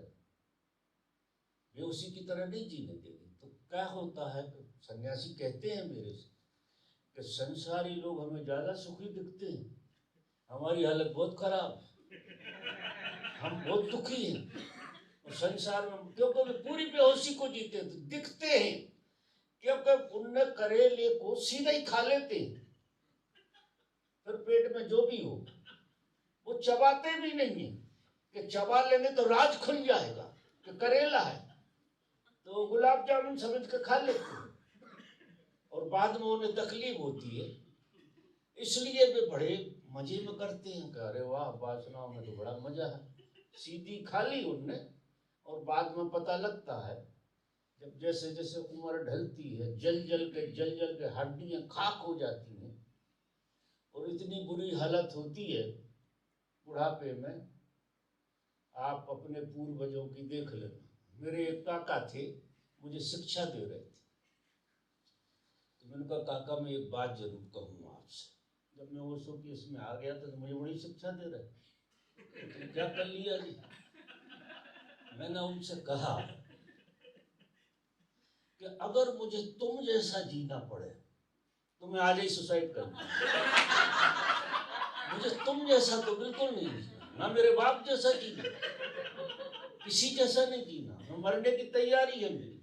Speaker 1: बेहोशी की तरह नहीं जीने देती। तो क्या होता है, सन्यासी कहते हैं मेरे से कि संसारी लोग हमें ज्यादा सुखी दिखते हैं, हमारी हालत बहुत खराब, हम बहुत दुखी हैं। और संसार में क्योंकि वे पूरी बेहोशी को जीते दिखते हैं, क्योंकि उनने करेले को सीधा ही खा लेते हैं, फिर पेट में जो भी हो वो चबाते भी नहीं है कि चबा लेंगे तो राज खुल जाएगा कि करेला है, तो गुलाब जामुन समझ के खा लेते हैं, और बाद में उन्हें तकलीफ होती है। इसलिए वे बड़े मजे में करते हैं कि अरे वाह, वासनाओं में तो बड़ा मजा है। सीधी खा ली उनने, और बाद में पता लगता है जब जैसे जैसे उम्र ढलती है, जल जल के हड्डियां खाक हो जाती हैं, और इतनी बुरी हालत होती है बुढ़ापे में। आप अपने पूर्वजों की देख लेना। मेरे एक काका थे, मुझे शिक्षा दे रहे थे, तो मैंने कहा काका मैं एक बात जरूर कहूँगा आपसे। जब मैं ओशो की इसमें आ गया तो मुझे बड़ी शिक्षा दे रहे, तो क्या कर लिया जी। मैंने उनसे कहा कि अगर मुझे तुम जैसा जीना पड़े तो मैं आज ही सुसाइड कर लूं। मुझे तुम जैसा तो बिल्कुल नहीं जीना, ना मेरे बाप जैसा जीना, किसी जैसा नहीं जीना। मैं मरने की तैयारी है मेरी,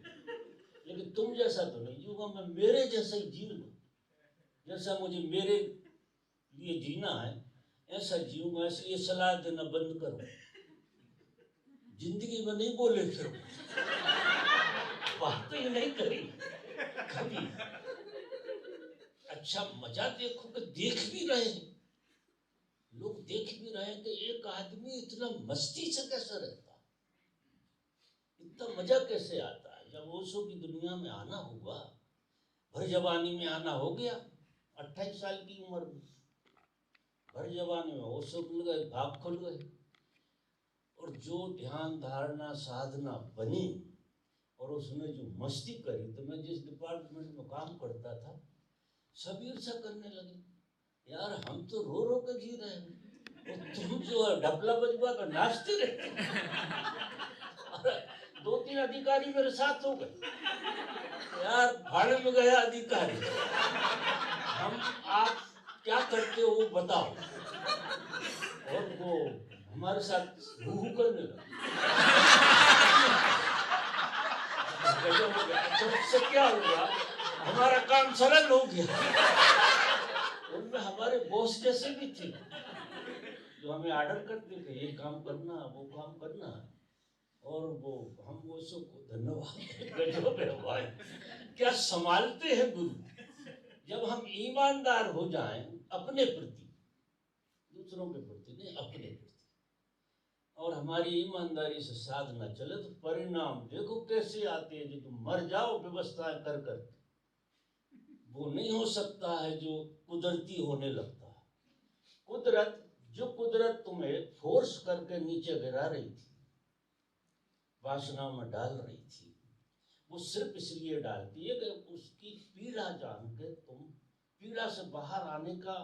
Speaker 1: लेकिन तुम जैसा तो नहीं जीऊंगा। मैं मेरे जैसा ही जीऊंगा, जैसा मुझे मेरे लिए जीना है ऐसा जीऊंगा। इसलिए सलाह देना बंद करो, जिंदगी में नहीं बोले फिर बात ही नहीं करी कभी। अच्छा मजा देखो कि देख भी रहे हैं लोग, देख भी रहे हैं कि एक आदमी इतना मस्ती से कैसे रहता है, इतना मजा कैसे आता है। जब ओशो की दुनिया में आना हुआ, भर जवानी में आना हो गया, 28 साल की उम्र में भर जवानी में ओशो मिल गए, भाग खुल गए। और जो ध्यान धारणा साधना बनी और उसने जो मस्ती करी, तो मैं जिस डिपार्टमेंट में काम करता था सब ईर्ष्या करने लगे, यार हम तो रो रो कर जी रहे हैं, और तुम जो है ढपला बजवा कर नाचते रहते। 2-3 अधिकारी मेरे साथ हो गए, यार भाड़े में गया अधिकारी, हम आप क्या करते हो वो बताओ। और वो हमारे साथ हू करने लगा। अच्छा उससे क्या हुआ, हमारा काम सरल हो गया। उनमें हमारे बॉस जैसे भी थे जो हमें ऑर्डर करते थे, ये काम करना वो काम करना, और वो हम वो सबको धन्यवाद। क्या संभालते हैं गुरु। जब हम ईमानदार हो जाएं अपने प्रति, दूसरों के प्रति नहीं, अपने प्रति, और हमारी ईमानदारी से साधना चले, तो परिणाम देखो कैसे आते हैं। जो तुम मर जाओ व्यवस्था कर कर, वो नहीं हो सकता है जो कुदरती होने लगता है। कुदरत, जो कुदरत तुम्हें फोर्स करके नीचे गिरा रही थी, वासना में डाल रही थी, वो सिर्फ इसलिए डालती है कि उसकी पीड़ा जान के तुम पीड़ा से बाहर आने का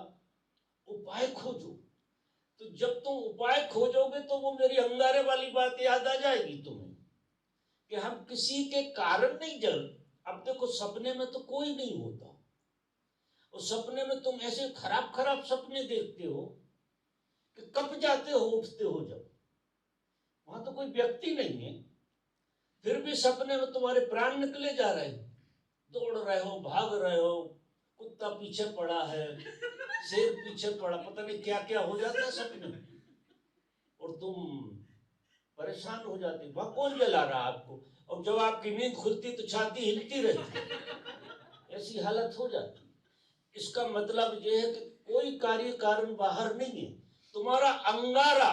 Speaker 1: उपाय खोजो। तो जब तुम उपाय खोजोगे तो वो मेरी अंगारे वाली बात याद आ जाएगी तुम्हें कि हम किसी के कारण नहीं जल। अब देखो सपने में तो कोई नहीं होता, और सपने में तुम ऐसे खराब खराब सपने देखते हो कि कब जाते हो उठते हो, जब वहां तो कोई व्यक्ति नहीं है, फिर भी सपने में तुम्हारे प्राण निकले जा रहे हैं, दौड़ रहे हो, भाग रहे हो, कुत्ता पीछे पड़ा है, शेर पीछे पड़ा, पता नहीं क्या क्या हो जाता है सपने में, और तुम परेशान हो जाते। वहां कौन जला रहा आपको, और जब आपकी नींद खुलती तो छाती हिलती रहती, ऐसी हालत हो जाती। इसका मतलब यह है कि कोई कार्य कारण बाहर नहीं है, तुम्हारा अंगारा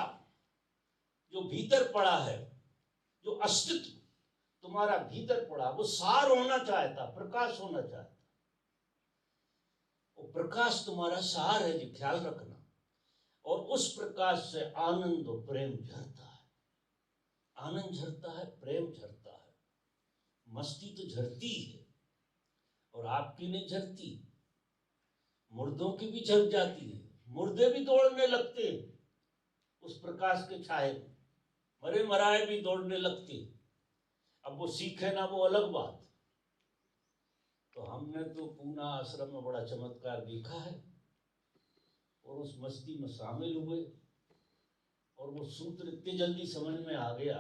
Speaker 1: जो भीतर पड़ा है, जो अस्तित्व तुम्हारा भीतर पड़ा, वो सार होना चाहता, प्रकाश होना चाहता। वो प्रकाश तुम्हारा सार है, जो ख्याल रखना। और उस प्रकाश से आनंद और प्रेम झरता है, आनंद झरता है, प्रेम झरता है। मस्ती तो झरती है, और आपकी नहीं झरती, मुर्दों की भी झर जाती है। मुर्दे भी दौड़ने लगते उस प्रकाश के छाए में, मरे मराए भी दौड़ने लगते। अब वो सीखे ना वो अलग बात। तो हमने तो पूना आश्रम में बड़ा चमत्कार देखा है, और उस मस्ती में शामिल हुए, और वो सूत्र इतनी जल्दी समझ में आ गया,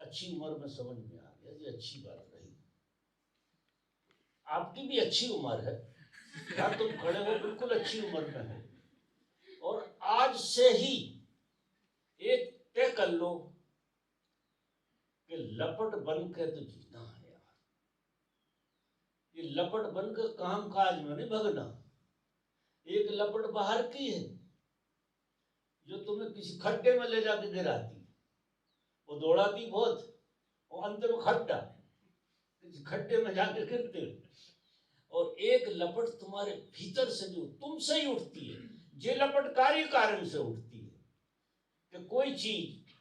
Speaker 1: अच्छी उम्र में समझ में आ गया। ये अच्छी बात रही। आपकी भी अच्छी उम्र है, जहाँ तुम खड़े हो बिल्कुल अच्छी उम्र में है, और आज से ही एक तय कर लो कि लपट बन के तो जीना है यार। ये लपट बनकर काम काज में नहीं भगना। एक लपट बाहर की है जो तुम्हें किसी खड्डे में ले जाके गिराती, वो दौड़ाती बहुत, और अंत में खड्डा, किसी खड्डे में जाके गिरते। और एक लपट तुम्हारे भीतर से जो तुमसे ही उठती है, ये लपट कार्य कारण से उठती है कि कोई चीज,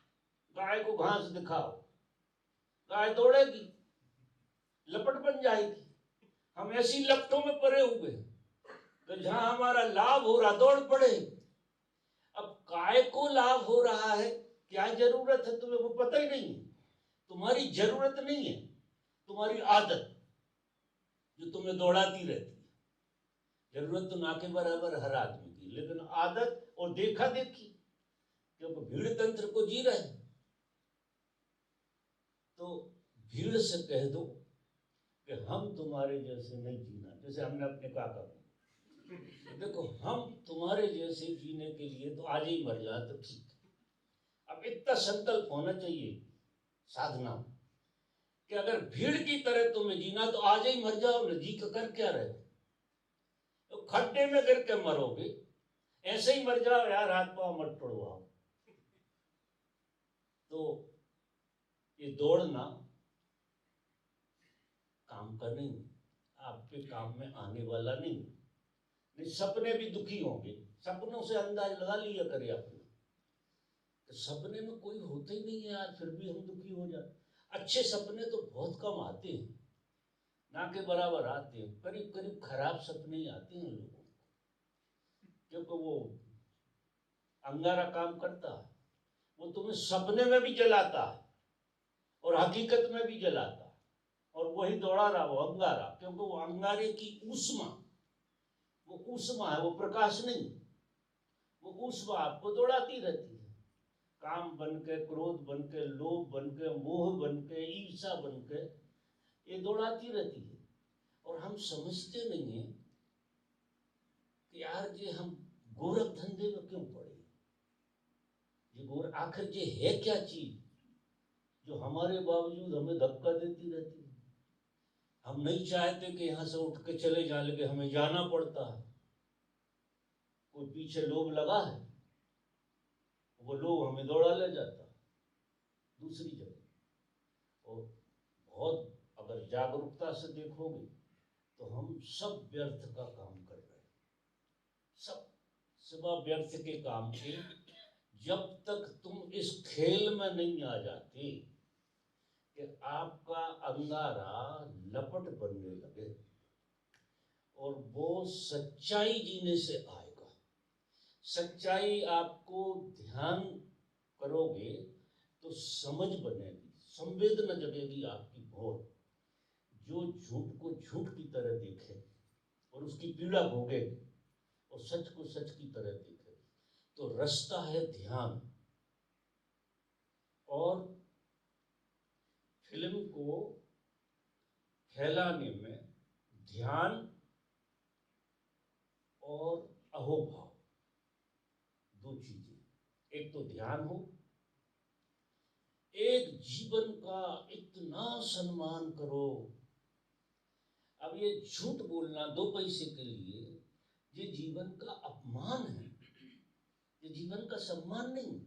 Speaker 1: गाय को घास दिखाओ, गाय दौड़ेगी, लपट बन जाएगी। हम ऐसी लपटों में पड़े हुए हैं तो जहां हमारा लाभ हो रहा दौड़ पड़े। अब काय को लाभ हो रहा है, क्या जरूरत है तुम्हें वो पता ही नहीं है। तुम्हारी जरूरत नहीं है, तुम्हारी आदत जो तुम्हें दौड़ाती रहती है। जरूरत तो ना के बराबर हर आदमी की, लेकिन आदत और देखा देखी, क्योंकि भीड़ तंत्र को जी रहे हैं। तो भीड़ से कह दो कि हम तुम्हारे जैसे नहीं जीना, जैसे हमने अपने काका को, देखो हम तुम्हारे जैसे जीने के लिए तो आज ही मर जाए तो ठीक है। अब इतना संकल्प होना चाहिए साधना कि अगर भीड़ की तरह तुम्हें जीना तो आज ही मर जाओ न, जी कर क्या रहे। तो खड्डे में गिर के मरोगे, ऐसे ही मर जाओ यार, हाथ पांव मत तोड़वाओ। तो ये दौड़ना काम का नहीं, आपके काम में आने वाला नहीं। सपने भी दुखी होंगे, सपनों से अंदाज लगा लिया करे अपने, तो सपने में कोई होते ही नहीं है यार, फिर भी हम दुखी हो जाते। अच्छे सपने तो बहुत कम आते हैं, ना के बराबर आते हैं, करीब करीब खराब सपने ही आते हैं लोगों को, क्योंकि वो अंगारा काम करता है, वो तुम्हें सपने में भी जलाता है और हकीकत में भी जलाता है, और वही दौड़ा रहा वो अंगारा, क्योंकि वो अंगारे की ऊष्मा, वो ऊष्मा है, वो प्रकाश नहीं। वो ऊष्मा आपको दौड़ाती रहती है, काम बन के, क्रोध बन के, लोभ बन के, मोह बन के, ईर्षा बन के, ये दौड़ाती रहती है। और हम समझते नहीं है कि यार जे हम गोरख धंधे में क्यों पड़े। ये गोरख आखिर ये है क्या चीज जो हमारे बावजूद हमें धक्का देती रहती है। हम नहीं चाहते कि यहां से उठ के चले जाए, लेकिन हमें जाना पड़ता है। कोई पीछे लोभ लगा है, वो लोभ हमें दौड़ा ले जाता दूसरी जगह। और बहुत अगर जागरूकता से देखोगे तो हम सब व्यर्थ का काम कर रहे हैं, सब सिवा व्यर्थ के काम के। जब तक तुम इस खेल में नहीं आ जाते कि आपका अंगारा लपट बनने लगे और वो सच्चाई जीने से आएगा। सच्चाई आपको ध्यान करोगे तो समझ बनेगी, संवेदना जगेगी आपकी बहुत। जो झूठ को झूठ की तरह देखे और उसकी पीड़ा भोगेगी और सच को सच की तरह देखे, तो रास्ता है ध्यान। और फिल्म को फैलाने में ध्यान और अहोभाव दो चीजें, एक तो ध्यान हो, एक जीवन का इतना सम्मान करो। अब ये झूठ बोलना दो पैसे के लिए, ये जीवन का अपमान है, ये जीवन का सम्मान नहीं।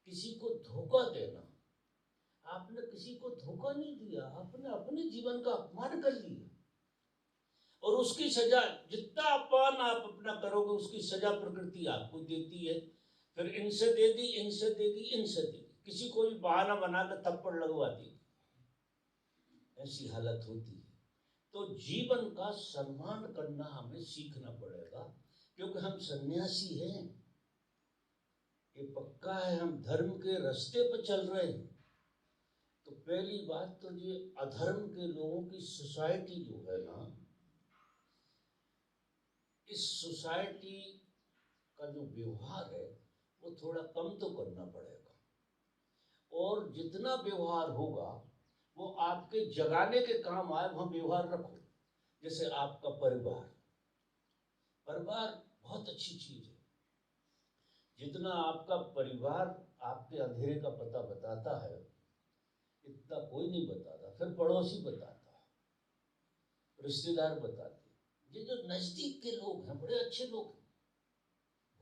Speaker 1: किसी को धोखा देना, आपने किसी को धोखा नहीं दिया, आपने अपने जीवन का अपमान कर लिया। और उसकी सजा, जितना अपमान आप अपना करोगे उसकी सजा प्रकृति आपको देती है। फिर इनसे देगी, इनसे देगी, इनसे देगी, किसी को भी बहाना बनाकर थप्पड़ लगवा देगी, ऐसी हालत होती है। तो जीवन का सम्मान करना हमें सीखना पड़ेगा, क्योंकि हम सन्यासी हैं, ये पक्का है, हम धर्म के रास्ते पर चल रहे हैं। तो पहली बात तो ये अधर्म के लोगों की सोसाइटी जो है ना, इस सोसाइटी का जो व्यवहार है वो थोड़ा कम तो करना पड़ेगा। और जितना व्यवहार होगा वो आपके जगाने के काम आए, वहां व्यवहार रखो। जैसे आपका परिवार, परिवार बहुत अच्छी चीज है। जितना आपका परिवार आपके अंधेरे का पता बताता है, इतना कोई नहीं बताता। फिर पड़ोसी बताता है, रिश्तेदार बताते हैं। ये जो नजदीक के लोग हैं बड़े अच्छे लोग हैं,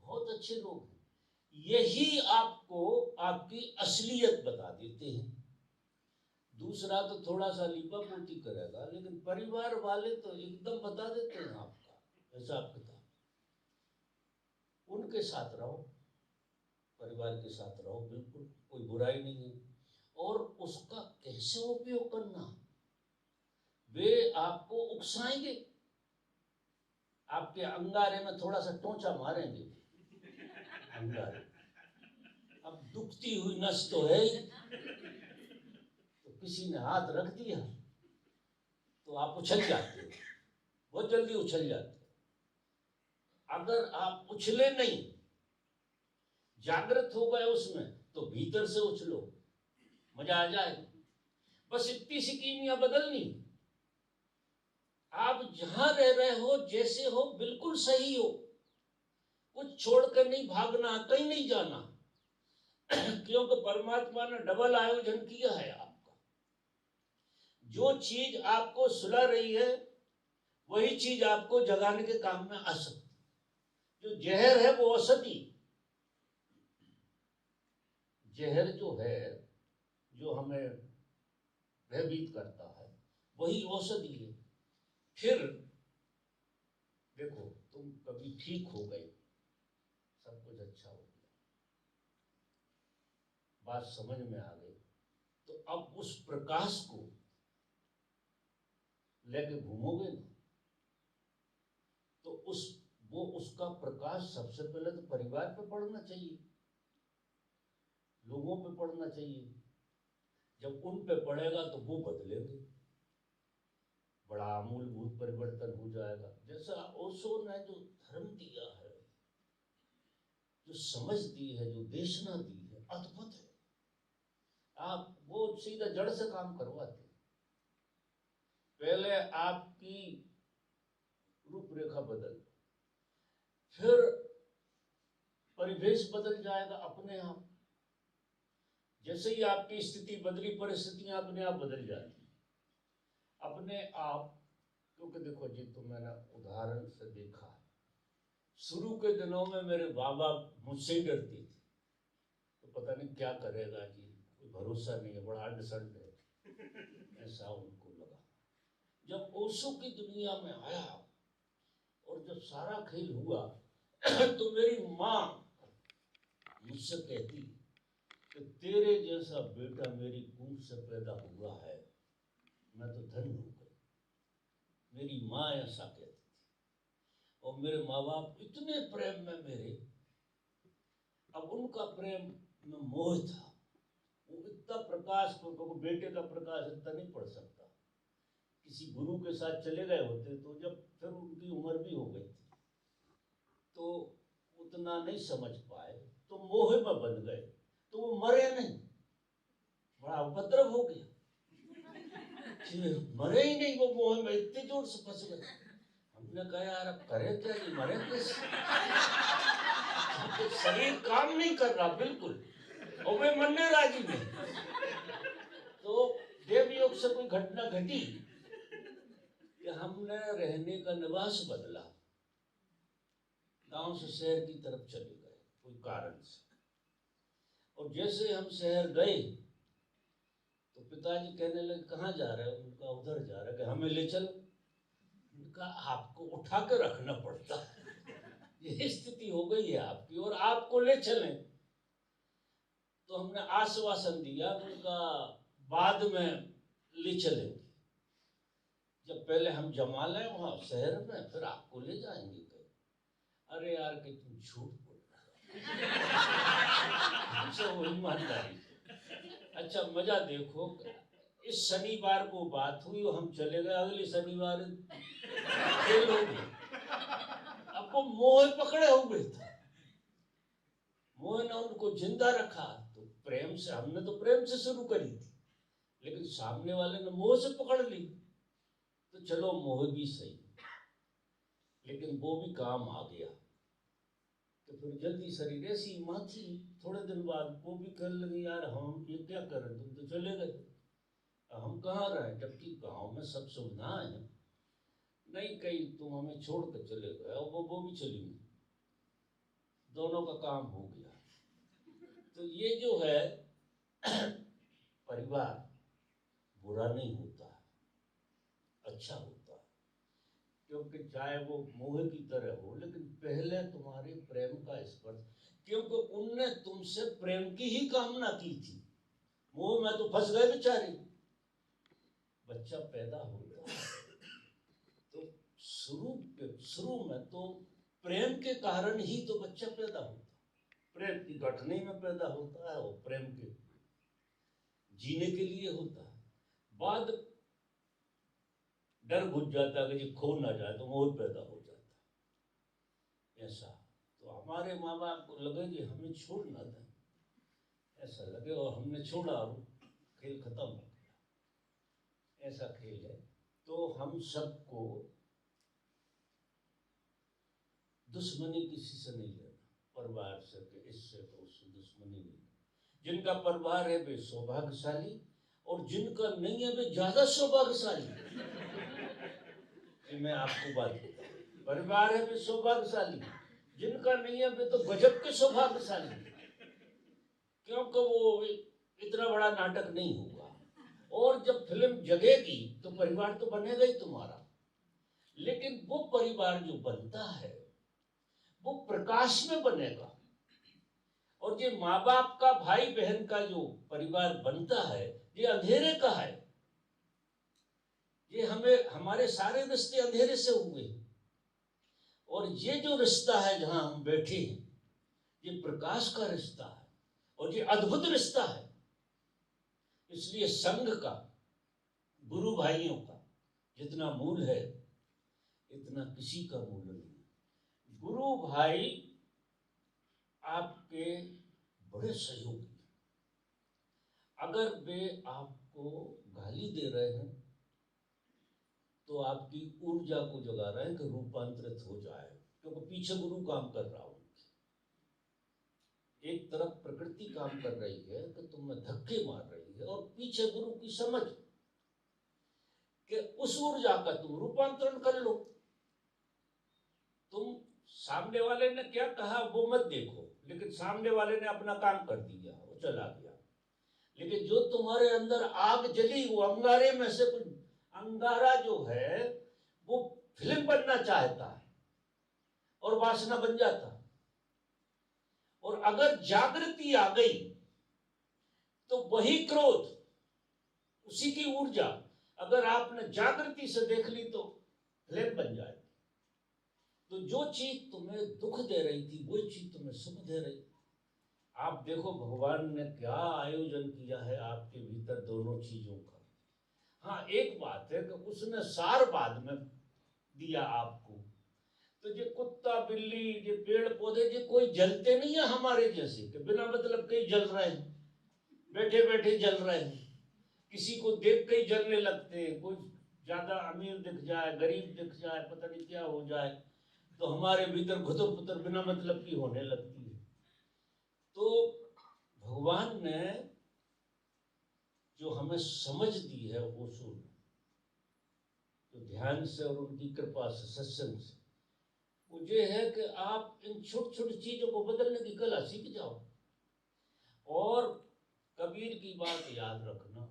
Speaker 1: बहुत अच्छे लोग हैं, यही आपको आपकी असलियत बता देते हैं। दूसरा तो थोड़ा सा लिपा पोती करेगा, लेकिन परिवार वाले तो एकदम बता देते हैं आपका हिसाब किताब। उनके साथ रहो, परिवार के साथ रहो, बिल्कुल कोई बुराई नहीं है। और उसका कैसे उपयोग करना, वे आपको उकसाएंगे, आपके अंगारे में थोड़ा सा टोंचा मारेंगे। अंगारे, अब दुखती हुई नस तो है ही, तो किसी ने हाथ रख दिया तो आप उछल जाते हो, बहुत जल्दी उछल जाते हो। अगर आप उछले नहीं, जागृत हो गए उसमें, तो भीतर से उछलो, मजा आ जाएगा। बस इतनी सी कीमिया बदलनी, आप जहां रह रहे हो, जैसे हो, बिल्कुल सही हो, कुछ छोड़कर नहीं भागना, कहीं नहीं जाना। क्योंकि परमात्मा ने डबल आयोजन किया है आपका। जो चीज आपको सुला रही है, वही चीज आपको जगाने के काम में आ सकती। जो जहर है वो औषधि, जहर जो है, जो हमें भयभीत करता है, वही औषधि है। फिर देखो, तुम कभी ठीक हो गए, सब कुछ अच्छा हो गया, बात समझ में आ गई, तो अब उस प्रकाश को लेके घूमोगे ना, तो उसका प्रकाश सबसे पहले तो परिवार पे पड़ना चाहिए, लोगों पे पड़ना चाहिए। जब उन पे पड़ेगा तो वो बदलेंगे, बड़ा आमूलभूत परिवर्तन हो जाएगा। जैसा ओशो ने जो धर्म दिया है, जो समझ दी है, जो देशना दी है, अद्भुत है। आप वो सीधा जड़ से काम करवाते। पहले आपकी रूपरेखा बदल, फिर परिवेश बदल जाएगा अपने आप। जैसे ही आपकी स्थिति बदली, परिस्थितियां अपने आप बदल जाती अपने आप। क्योंकि देखो जी, तो मैंने उदाहरण से देखा, शुरू के दिनों में मेरे बाबा मुझसे ही डरती थी, तो पता नहीं क्या करेगा जी, कोई भरोसा नहीं है, बड़ा अंडसंड है, ऐसा उनको लगा। जब ओशो की दुनिया में आया और जब सारा खेल हुआ, तो मेरी माँ मुझसे कहती कि तेरे जैसा बेटा मेरी कुंभ से पैदा हुआ है, मैं तो धन्य हो गई। मेरी माँ ऐसा कहती थी। और मेरे माँ बाप इतने प्रेम में मेरे, अब उनका प्रेम में मोह था, वो इतना प्रकाश को बेटे का प्रकाश इतना नहीं पड़ सकता। किसी गुरु के साथ चले गए होते, तो जब फिर उनकी उम्र भी हो गई थी, तो उतना नहीं समझ पाए, तो मोह में बन गए, तो वो मरे नहीं, बड़ा उपद्रव हो गया, मरे ही नहीं, वो मोह में इतने जोर से फंस गए। हमने कहा यार अब करे क्या, नहीं मरे कैसे, तो शरीर काम नहीं कर रहा बिल्कुल, और वे मरने राजी नहीं। तो देव योग से कोई घटना घटी कि हमने रहने का निवास बदला, गांव से शहर की तरफ चले गए कोई कारण से। और जैसे हम शहर गए, तो पिताजी कहने लगे कहाँ जा रहे हो? उनका उधर जा रहे, हमें ले चलो। उनका आपको उठा के रखना पड़ता है, ये स्थिति हो गई है आपकी, और आपको ले चलें। तो हमने आश्वासन दिया उनका, बाद में ले चलेंगे, जब पहले हम जमा लें वहां शहर में, फिर आपको ले जाएंगे कहीं। अरे यार कि तुम झूठ बोल रहे हो, वो ईमानदारी। अच्छा मजा देखो, इस शनिवार को बात हुई, हम चले गए, अगले शनिवार खेल हो गए। अब वो मोह पकड़े हुए थे, मोह ने उनको जिंदा रखा। तो प्रेम से, हमने तो प्रेम से शुरू करी थी, लेकिन सामने वाले ने मोह से पकड़ ली। तो चलो मोह भी सही, लेकिन वो भी काम आ गया। तो फिर जल्दी शरीर ऐसी माँ थी, थोड़े दिन बाद वो भी कर लगी, यार हम ये क्या करें, तुम तो चले गए, हम कहाँ रहे, जबकि गांव में सब सुविधाएं हैं। नहीं, कहीं तुम हमें छोड़ कर चले गए, और वो भी चली गई, दोनों का काम हो गया। तो ये जो है परिवार बुरा नहीं होता, अच्छा होता है, क्योंकि चाहे वो मोह की तरह हो, लेकिन पहले तुम्हारे प्रेम का स्पर्श, क्योंकि उनने तुमसे प्रेम की ही कामना की थी। मोह में तो फंस गए बेचारे। बच्चा पैदा होता होता है। तो शुरू में तो प्रेम के कारण ही तो बच्चा पैदा होता है, प्रेम की गठनी में पैदा होता है और प्रेम के जीने के लिए होता है। बाद डर घुस जाता है कि जी खो ना जाए तो मोह पैदा हो जाता है। ऐसा तो हमारे माँ बाप को लगे कि हमें छोड़ ना दें, ऐसा लगे, और हमने छोड़ा और खेल खत्म हो गया। ऐसा खेल है। तो हम सबको दुश्मनी किसी से नहीं लेना, परिवार से कि इससे तो उससे दुश्मनी नहीं। जिनका परिवार है वे सौभाग्यशाली, और जिनका नहीं है वे ज्यादा सौभाग्यशाली। मैं आपको बात बताऊं, परिवार है वे सौभाग्यशाली, जिनका नहीं है वे तो गजब के सौभाग्यशाली, क्योंकि वो इतना बड़ा नाटक नहीं होगा। और जब फिल्म जगेगी तो परिवार तो बनेगा ही तुम्हारा, लेकिन वो परिवार जो बनता है वो प्रकाश में बनेगा। और ये माँ बाप का, भाई बहन का जो परिवार बनता है ये अंधेरे का है। ये हमारे सारे रिश्ते अंधेरे से हुए, और ये जो रिश्ता है जहां हम बैठे हैं ये प्रकाश का रिश्ता है, और ये अद्भुत रिश्ता है। इसलिए संघ का, गुरु भाइयों का जितना मूल है इतना किसी का मूल नहीं। गुरु भाई आपके बड़े सहयोगी, अगर वे आपको गाली दे रहे हैं तो आपकी ऊर्जा को जगा रहे हैं कि रूपांतरित हो जाए, क्योंकि पीछे गुरु काम कर रहा हूं। एक तरफ प्रकृति काम कर रही है कि तुम्हें धक्के मार रही है, और पीछे गुरु की समझ कि उस ऊर्जा का तुम रूपांतरण कर लो। तुम सामने वाले ने क्या कहा वो मत देखो, लेकिन सामने वाले ने अपना काम कर दिया, वो चला गया। लेकिन जो तुम्हारे अंदर आग जली, वो अंगारे में से कुछ अंगारा जो है वो फिल्म बनना चाहता है और वासना बन जाता है। और अगर जागृति आ गई तो वही क्रोध, उसी की ऊर्जा अगर आपने जागृति से देख ली तो फिल्म बन जाएगी। तो जो चीज तुम्हें दुख दे रही थी वही चीज तुम्हें सुख दे रही। आप देखो भगवान ने क्या आयोजन किया है आपके भीतर दोनों चीजों का। हाँ, एक बात है कि उसने सार बाद में दिया आपको। तो ये कुत्ता बिल्ली, ये पेड़ पौधे, ये कोई जलते नहीं है हमारे जैसे कि बिना मतलब के जल रहे हैं, बैठे बैठे जल रहे हैं। किसी को देख के ही जलने लगते हैं। कोई ज्यादा अमीर दिख जाए, गरीब दिख जाए, पता नहीं क्या हो जाए, तो हमारे भीतर घुतर पुतर बिना मतलब की होने लगती है। तो भगवान ने जो हमें समझ दी है ओशो ने, तो ध्यान से और उनकी कृपा से, सत्संग से, वो ये है कि आप इन छोटी छोटी चीजों को बदलने की कला सीख जाओ। और कबीर की बात याद रखना,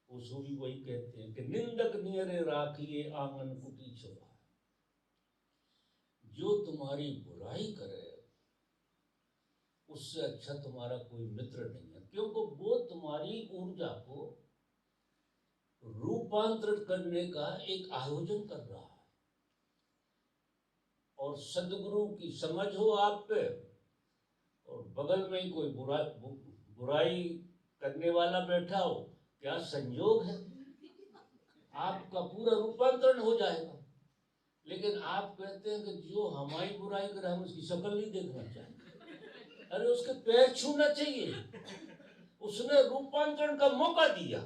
Speaker 1: ओशो भी वही कहते हैं कि निंदक नियरे राखिए आंगन कुटी छुपा। जो तुम्हारी बुराई करे उससे अच्छा तुम्हारा कोई मित्र नहीं है, क्योंकि वो तुम्हारी ऊर्जा को रूपांतरित करने का एक आयोजन कर रहा है। और सदगुरु की समझ हो आप पे, और बगल में ही कोई बुराई करने वाला बैठा हो, क्या संयोग है, आपका पूरा रूपांतरण हो जाएगा। लेकिन आप कहते हैं कि जो हमारी बुराई करे हम उसकी शक्ल नहीं देखना चाहिए। अरे उसके पैर छूना चाहिए, उसने रूपांतरण का मौका दिया,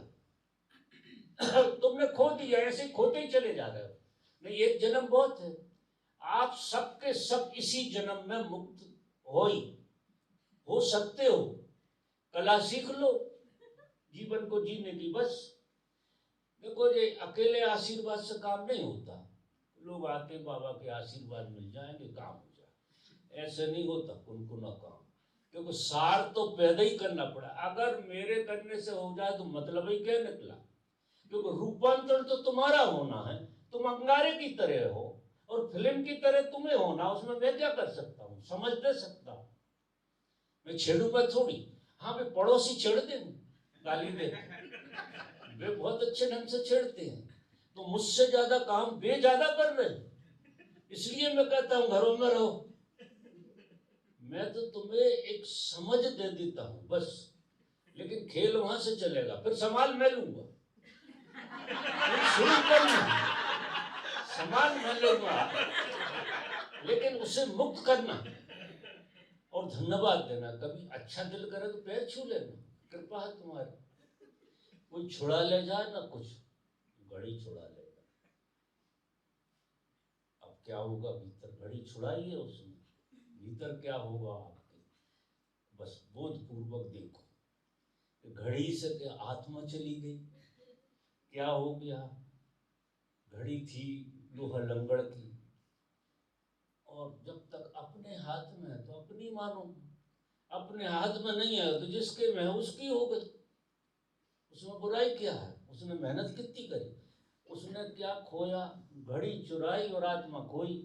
Speaker 1: तुमने खो दिया, ऐसे खोते ही चले जा रहे हो। नहीं, एक जन्म बहुत है, आप सबके सब इसी जन्म में मुक्त हो सकते हो। कला सीख लो जीवन को जीने की। बस देखो, ये अकेले आशीर्वाद से काम नहीं होता। लोग आते बाबा के आशीर्वाद मिल जाएंगे काम हो जाए, ऐसे नहीं होता कुनकुना काम। क्योंकि सार तो पैदा ही करना पड़ा। अगर मेरे करने से हो जाए तो मतलब ही क्या निकला, क्योंकि रूपांतरण तो तुम्हारा होना है। तुम अंगारे की तरह हो और फिल्म की तरह तुम्हें होना, उसमें मैं क्या कर सकता हूँ, समझ दे सकता हूँ, मैं छेड़ूंगा थोड़ी। हाँ, वे पड़ोसी छेड़ देंगे, गाली देते, वे बहुत अच्छे ढंग से छेड़ते हैं, तो मुझसे ज्यादा काम वे ज्यादा कर रहे हैं। इसलिए मैं कहता हूं घरों में रहो। मैं तो तुम्हें एक समझ दे देता हूं बस, लेकिन खेल वहां से चलेगा, फिर संभाल मैं लूंगा। शुरू करना, संभाल मैं लूंगा, लेकिन उसे मुक्त करना और धन्यवाद देना। कभी अच्छा दिल करे तो पैर छू लेना, कृपा है तुम्हारी। कोई छुड़ा ले जाए ना कुछ, घड़ी छुड़ा लेगा। अब क्या होगा, भीतर घड़ी छुड़ाई है उसने, भीतर क्या होगा आपके, बस बोध पूर्वक देखो। घड़ी से क्या आत्मा चली गई, क्या हो गया। घड़ी थी लोहा लंगड़ की, और जब तक अपने हाथ में है तो अपनी मानो, अपने हाथ में नहीं है तो जिसके में है उसकी हो गई। उसमें बुराई क्या है, उसने मेहनत कितनी करी, उसने क्या खोया, घड़ी चुराई और आत्मा खोई।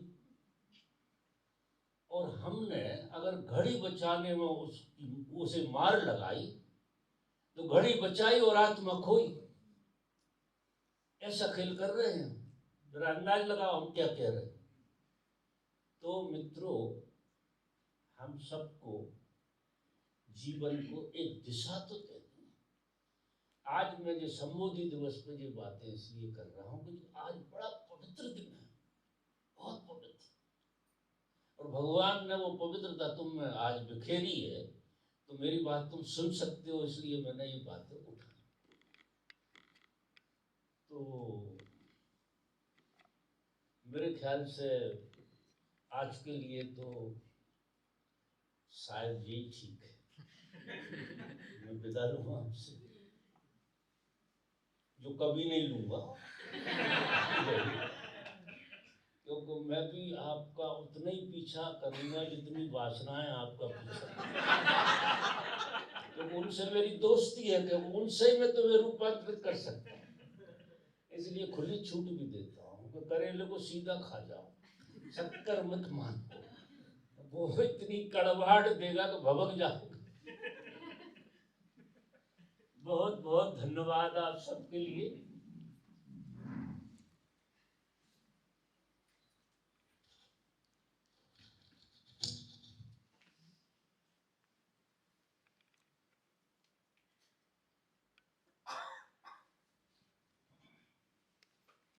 Speaker 1: और हमने अगर घड़ी बचाने में उसे मार लगाई तो घड़ी बचाई और आत्मा खोई। ऐसा खेल कर रहे हैं, जरा अंदाज लगाओ हम क्या कह रहे हैं। तो मित्रों, हम सबको जीवन को एक दिशा तो देते हैं। आज मैं जो संबोधि दिवस पे ये बातें इसलिए कर रहा हूं कि आज बड़ा पवित्र दिन है, बहुत पवित्र, और भगवान ने वो पवित्रता तुम में आज बिखेरी है, तो मेरी बात तुम सुन सकते हो, इसलिए मैंने ये बातें उठाई। तो मेरे ख्याल से आज के लिए तो शायद यही ठीक है। मैं विदा लूंगा आपसे, जो कभी नहीं लूंगा, क्योंकि मैं भी आपका उतना ही पीछा करूंगा जितनी वासनाएं आपका पीछा। तो उनसे मेरी दोस्ती है कि उनसे मैं तुम्हें रूपांतरित कर सकता हूँ, इसलिए खुली छूट भी देता हूँ कि करेले को सीधा खा जाओ, शक्कर मत मानो, वो इतनी कड़वाहट देगा तो भभक जाओगे। बहुत बहुत धन्यवाद आप सबके लिए।